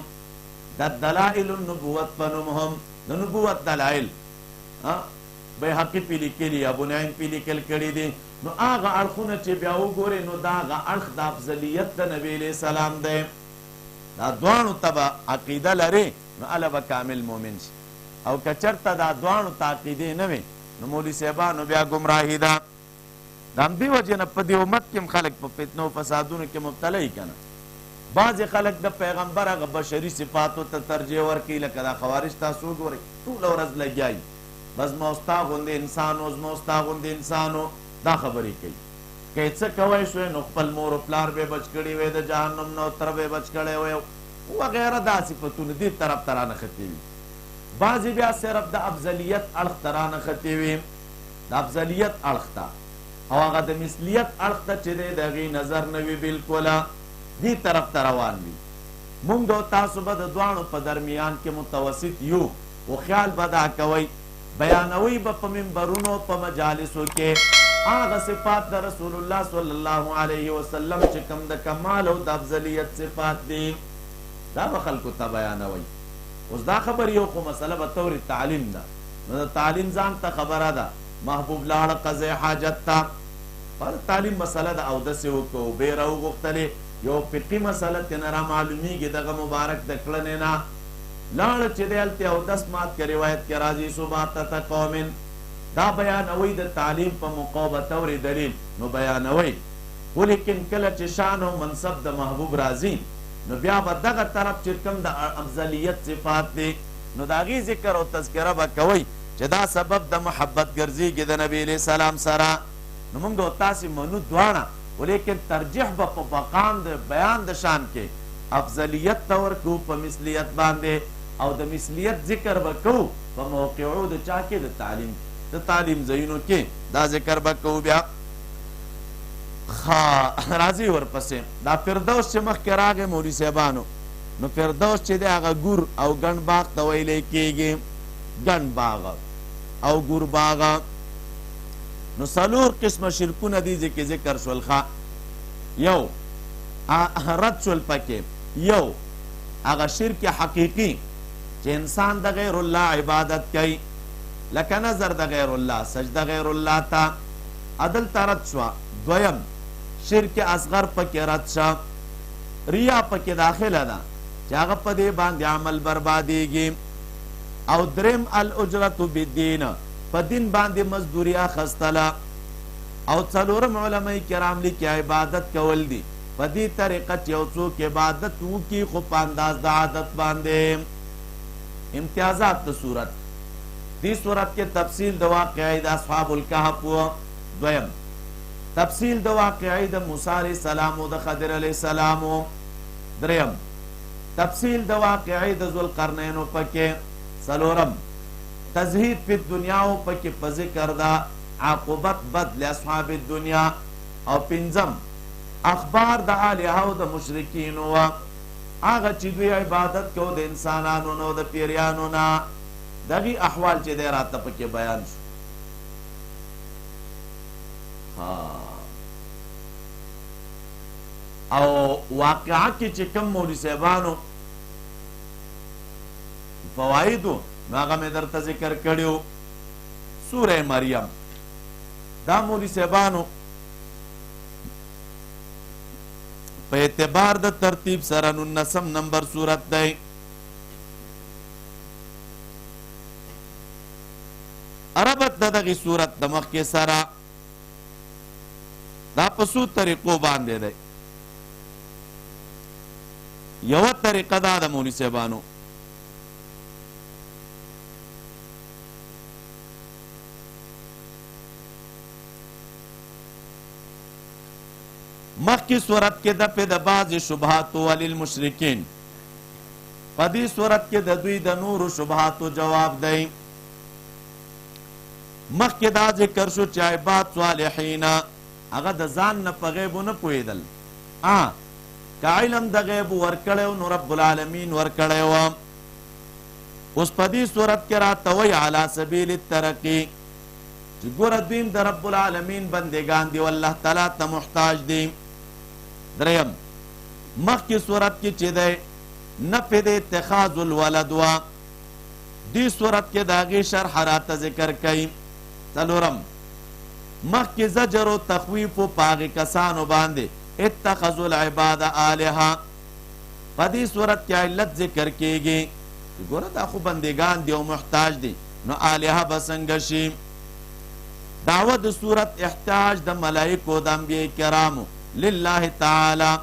دا دلائل النبوت پنم ہم دا نبوت دلائل بے حقی پی لکلی ابو نعیم پی لکل کری دی نو آغا عرخون چی بیاو گورے نو دا آغا عرخ دا افضلیت دا نبی علیہ السلام دے دا دوانو تبا عقیدہ لرے نو علا کامل مومن شي او کچرتا دا دوانو تاقیدی نوی نو مولی صاحبانو بیا گمراهی دا دام دی وجه نا پا دی امت کم خلق پا فتنو فسادونو کم مبتلعی کنا بعض خلق دا پیغمبر اگا بشری صفاتو تا ترجیح ورکی لکا دا خوارش تاسو گوری طول ورز لگیائی بس موستا غند انسانو موستا غند انسانو دا خبری کئی کہ چا کوئی شوی نو خپل مور و پلار بے بچ کڑی وی دا جہنم نو تر بے بچ کڑی وی وغیرہ دا صفتون دی طرف ترانہ خطیوی. بعضی بیا صرف دا افضلیت علق ترانہ خطیوی دا افضلیت علق تا او آغا دا مثلیت علق تا چدے دا غی نظر نوی بالکولا دی طرف تروان بی. مونگ دو تاسو با دا دوانو پا درمیان کے متوسط یو و خیال بدا کوئی بیانوي به په منبرونو په مجالسو کې هغه صفات د رسول الله صلی الله علیه وسلم چې کوم د کمال او د افضلیت صفات دي دا به خلکو ته بیانوي. اوس دا خبر یو خو مسله به طور تعلیم ده، نو د تعلیم ځان ته خبره ده. محبوب لاړه قضای حاجت ته، پر تعلیم مسله ده اودس یې وکړو، بې راوغوښتلې یو فقهي مسله ترې نه رامعلومېږي دغه مبارک د کړنې نه، لاړه چې دی هلته اودس مات که روایت کې راځي صبحته قوم، دا بیانوي د تعلیم په موقع به طور دلیل نو بیانوي. ولیکن کله چې شان او منصب د محبوب راځي نو بیا به دغه طرف چې کوم د افضلیت صفات دی نو د هغې ذکر او تذکره به کوئ چې دا سبب د محبت ګرځېږي د نبي علیه السلام سره. نو موږ او تاسې منو دواړه، ولیکن ترجیح به په مقام د بیان د شان کې افضلیت ته ورکوو په مثلیت باندې، او د مثلیت ذکر به کوو په موقعو د چا کې د تعلیم د تعلیم ځایونو کې دا ذکر به کوو. بیا راځي ورپسې دا فردوس چې مخکې راغی مولوي صاحبانو، نو فردوس چې دی هغه ګور او ګڼ باغ ته ویلی کېږي، ګڼ باغ او ګور باغ. نو څلور قسمه شرکونه دي چې ذکر شول. یو رد شول پکې، یو هغه شرک حقیقي چې انسان د غیر الله عبادت کوي، لکه نظر د غیر الله، سجده غیر الله ته، عدل ته رد شوه. دویم شرک اصغر پکې رد شه، ریا پکې داخله ده چې هغه په دې باندې عمل بربادېږي. او دریم الاجرت بالدین، په دین باندې مزدوري اخیستله. او څلورم علماء کرام لیکي عبادت کول دي په دې طریقه چې یو څوک عبادت وکړي خو په انداز د عادت باندې. امتیازات د صورت، دې صورت کې تفصیل د واقعې د اصحاب الکهف و. دویم تفصیل د واقعې د موسی علیه السلام او د خضر علیه السلام و. دریم تفصیل د واقعې د ذوالقرنین پکې. څلورم تزهید په دنیا او پکې په ذکر د عاقبت بد لاصحاب الدنیا. او پنځم اخبار د الهه او د مشرکین و، هغه چې دوی عبادت کو د انسانانو نه او د پیریانو نه، دغه احوال چې دی راته پکې بیان شو. او واقعه کې چې کوم مولوي صاحبانو فوایدو نو هغه مې درته ذکر کړیو. سوره مریم دا مولوي صاحبانو په اعتبار د ترتیب سره 19 نمبر سورت دی. عربت د دغې سورت د مخکې سره دا په څو طریقو باندې دی. یوه طریقه دا د مولوي صاحبانو مخکې صورت کې دفع د بعضې شبهاتو وللمشرکین، په دې صورت کې د دوی د نورو شبهاتو جواب دی. مخکې دا ذکر شو چې عباد صالحین هغه د ځان نه په غیبو نه پوهېدل، که علم د غیب ورکړی نو رب العالمین ورکړی و. اوس په دې صورت کې راته وایي علی سبیل الترقی چې ګوره دویم د رب العالمین بندگان دي او الله تعالی ته محتاج دي. دریم مخکې صورت کې چې دی نفی د اتخاذ الولد و، دې صورت کې د هغې شرح راته ذکر کوي. څلورم مخکې زجر و تخویف و په هغې کسانو باندې اتخذوا العباد آلهه، په دې صورت کې علت ذکر کېږي چې ګوره دا خو بندگان دي او محتاج دي نو آلهه به څنګه شي. دعوه د صورت احتیاج د ملائکو د انبیاء کرامو لله تعالی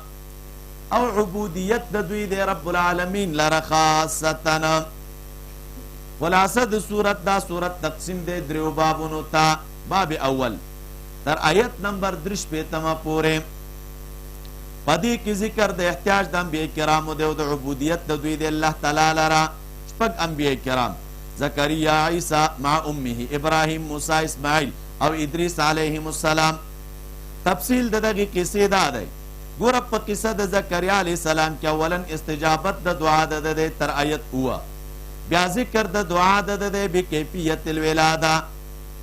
او عبودیت د دوی د رب العالمین لره خاصتنا. خلاصه د صورت دا صورت تقسیم دی دریو بابونو ته. باب اول تر آیت نمبر 53 پورې په دې کې ذکر د احتیاج د انبیاء کرامو دی او د عبودیت د دوی د الله تعالی لره. شپږ انبیاء کرام زکریا عیسی مع امه ابراهیم موسی اسماعیل او ادریس علیهم السلام. تفصیل د دغې قصې دا دی، ګوره په قصه د زکریا علیه السلام کې اولا استجابت د دعا د دی تر آیت 9، بیا ذکر د دعا د بکیفیت الولاده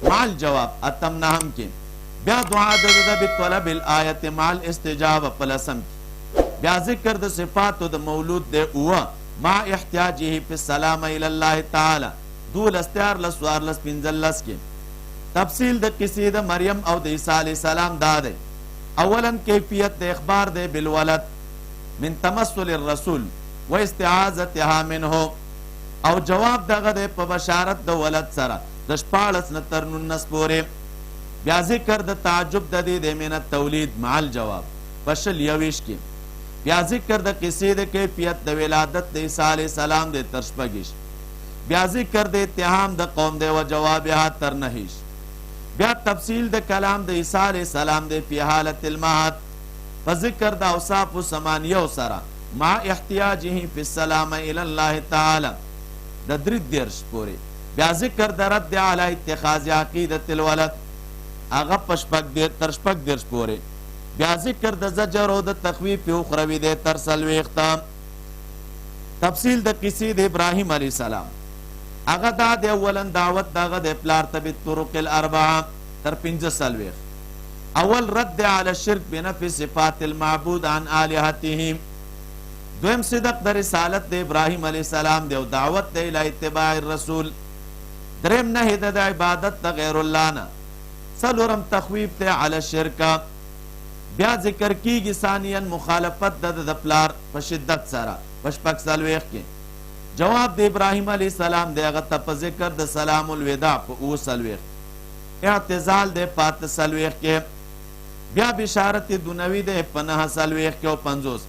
مع الجواب اتم نهم کې بیا دعا د بطلب الآیت مع الاستجابه پلسم کې بیا ذکر د صفات د مولود د اوه مع احتیاجه فی السلام الی الله تعالی دولس تیارلس څوارلس پنځلس کې تفصیل د کیسې د مریم او د عیسی علیه السلام دا دی اولا کیفیت د اخبار د بالولد من تمثل الرسول و استعاذتها منه او جواب دغه د په بشارت د ولد سره د 14 نه تر 19 پورې بیا ذکر د تعجب د دې د من التولید مع الجواب پشل یویش کې بیا ذکر د کیسې د کیفیت د ولادت د عیسی علیه السلام د تر شپږیش بیا ذکر د اتهام د قوم د و جوابها تر نهیش بیا تفصیل د کلام د عیسی علیه السلام د فی حالت المهد په ذکر د اوصاف ثمانیه سره مع احتیاجه فی السلام الی الله تعالی د درې درش پورې بیا ذکر د رد علی اتخاذ عقیدة الولد هغه پشپک تر شپږ درش پورې بیا ذکر د زجر او د تخویف اخروی د تر څلوېښت تفصیل د کیسې د ابراهیم علیه السلام هغه دا د اولا دعوت دغه د پلار ته بالطرق الاربعه تر 45 اول رد علی الشرک بنفی صفات المعبود عن آلهتهم دویم صدق د رسالت د ابراهیم علیه السلام دی او دعوت د الی اتباع الرسول دریم نهی د عبادت د غیر الله نه څلورم تخویف ته علی الشرک بیا ذکر کیږي ثانیا مخالفت د پلار په شدت سره په شپږ څلوېښت کې جواب د ابراهیم علیه السلام دی هغه ته په ذکر د سلام الوداع په اووه څلوېښت اعتزال د په اته څلوېښت کې بیا بشارت دنوي د په نهه څلوېښت کې او 50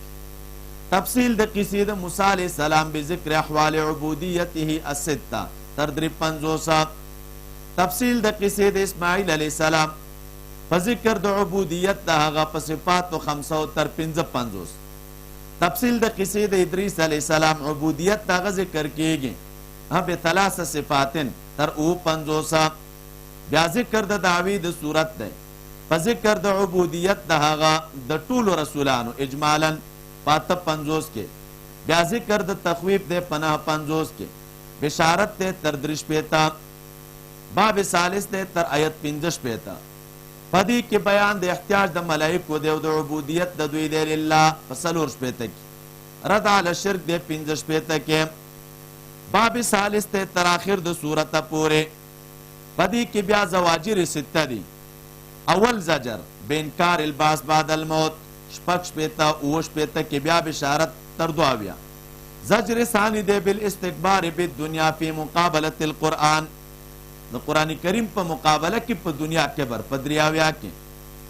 تفصیل د کیسې د موسی علیه السلام بذکر احوال عبودیته السته تر 53 تفصیل د کیسې د اسماعیل علیه السلام په ذکر د عبودیت د هغه په صفات 500 تر 55 تفصیل د کیسې د ادریس علیه السلام عبودیت د هغه ذکر کیږي به ثلاث صفات تر 50 بیا ذکر د دعوی د صورت ده په ذکر د عبودیت د هغه د ټولو رسولانو اجمالا پاته 50 کې بیا ذکر د تخویف د پناه 50 کې بشارت ته تر 3 پیتا باب ثالث ته تر آیت 15 پیتا پدې کې بیان د احتیاج د ملائکو د عبودیت د دوی د الله فسلور پیتا کې رد علی الشرک د 15 پیتا کې باب ثالث ته تر اخر د سورته پورې پدې کې بیا زواجر سته دي اول زجر بینکار الباس بعد الموت شپږ شپېته اووه شپېته کې بیا بشارت تر دوه زجر ثانی دی بالاستکبار بالدنیا فی مقابلة القرآن د قرآن کریم په مقابله کې په دنیا کبر په دریاویا کې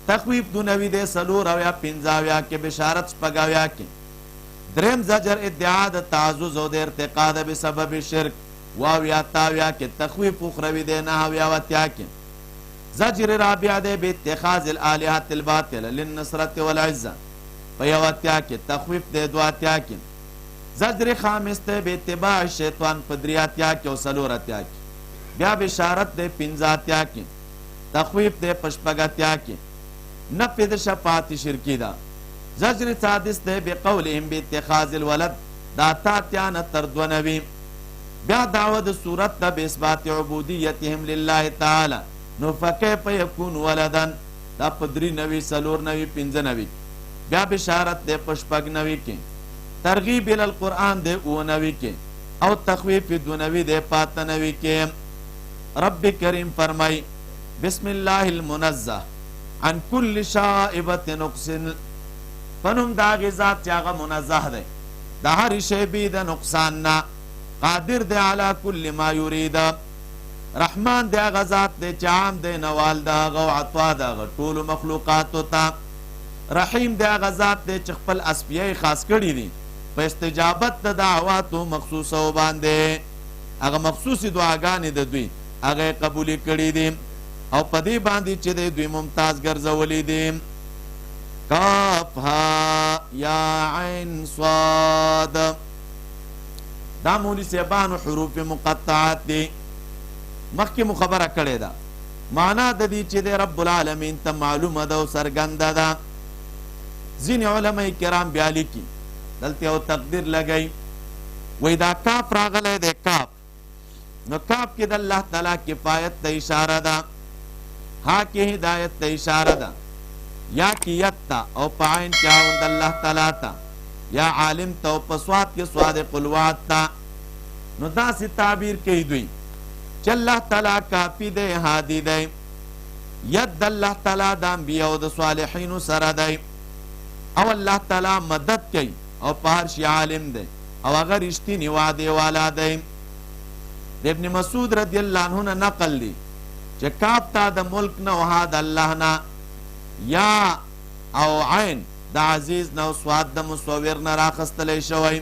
تخویف دنوی دی څلور اویا پنځاویا کې بشارت شپږاویا کې دریم زجر ادعا د تعزز او د ارتقا د بسبب شرک واویا تاویا کې تخویف اخروی دی نهاویا وتیا کې زجر رابع دی باتخاذ الالهات الباطل للنصرت والعزه په یو اتیا کې تخویف دی دوه اتیا کې زجر خامس دی باتباع الشیطان په درې اتیا کې او څلور اتیا کې بیا بشارت دی پنځه اتیا کې تخویف دی په شپږ اتیا کې نفی د شفاعت شرکی ده زجر سادس دی بقولهم باتخاذ الولد دا اته اتیا نه تر 92 بیا دعوه د صورت ده باثبات عبودیتهم لله تعالی نو فکیف یکون ولدن دا په 93 94 95 بیا بشارت د پشپګ نوي کې ترغیب ال القرآن د 99 کې او تخویف دونوي د 95 کې رب کریم فرمای بسم الله المنزه عن كل شائبه نقص فنم دا غزات چاغه منزه ده د هر شی بی د نقصان نه قادر ده علی کل ما یرید رحمان دی غزات دی چام دی نوال دا غو عطوا دا ټول مخلوقات تا رحیم دی غزات دی چې خپل اسپیای خاص کړي دي په استجابت د دعواتو مخصوصه باندې هغه مخصوصي دعاګانې د دوی هغه قبول کړي دي او په دې باندې چې دوی ممتاز ګرځولې دي کاف ها یا عین صاد دا مولوی صاحبانو حروف مقطعات دي مخکې مو خبره کړې ده معنا د دې چې د رب العالمین ته معلومه ده او څرګنده ده ځینې علما کرام بیا لیکي دلته یو تقدیر لګئ وی دا کاف راغلی دی کاف نو کاف کې د الله تعالی کفایت ته اشاره ده ها کې هدایت ته اشاره ده یا کې ید ته او په عین کې خاوند الله تعالی ته یا عالم ته او په صاد کې صادق الوعد ته نو داسې تعبیر کوي دوی چې الله تعالی کافی دی هادي دی ید د الله تعالی د انبیاء او د صالحینو سره دی او الله تعالی مدد کوي او په هر شي عالم دی او هغه رښتینی وعدې والا دی د ابن مسعود رضی الله عنه نه نقل دی چې کاف ته د ملک نه او ها د الله نه یا او عین د عزیز نه او صاد د مصور نه راخستلی شوی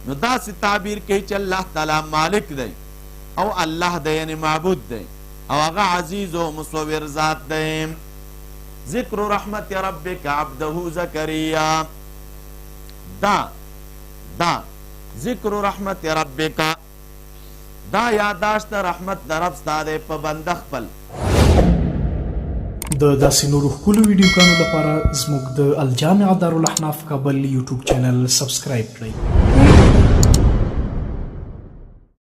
نو داسې تعبیر کوي چې الله تعالی مالک دی او الله دی یعنی معبود دی او هغه عزیز او مصور ذات دی ذکر رحمت ربک عبده زکریا دا ذکر رحمت ربک دا یاداشت رحمت در رب ستا دی په بنده خپل د داسې نورو ښکلو ویډیوګانو لپاره زموږ د الجامع دارالاحناف کابل یوټیوب چینل سبسکرایب کړئ.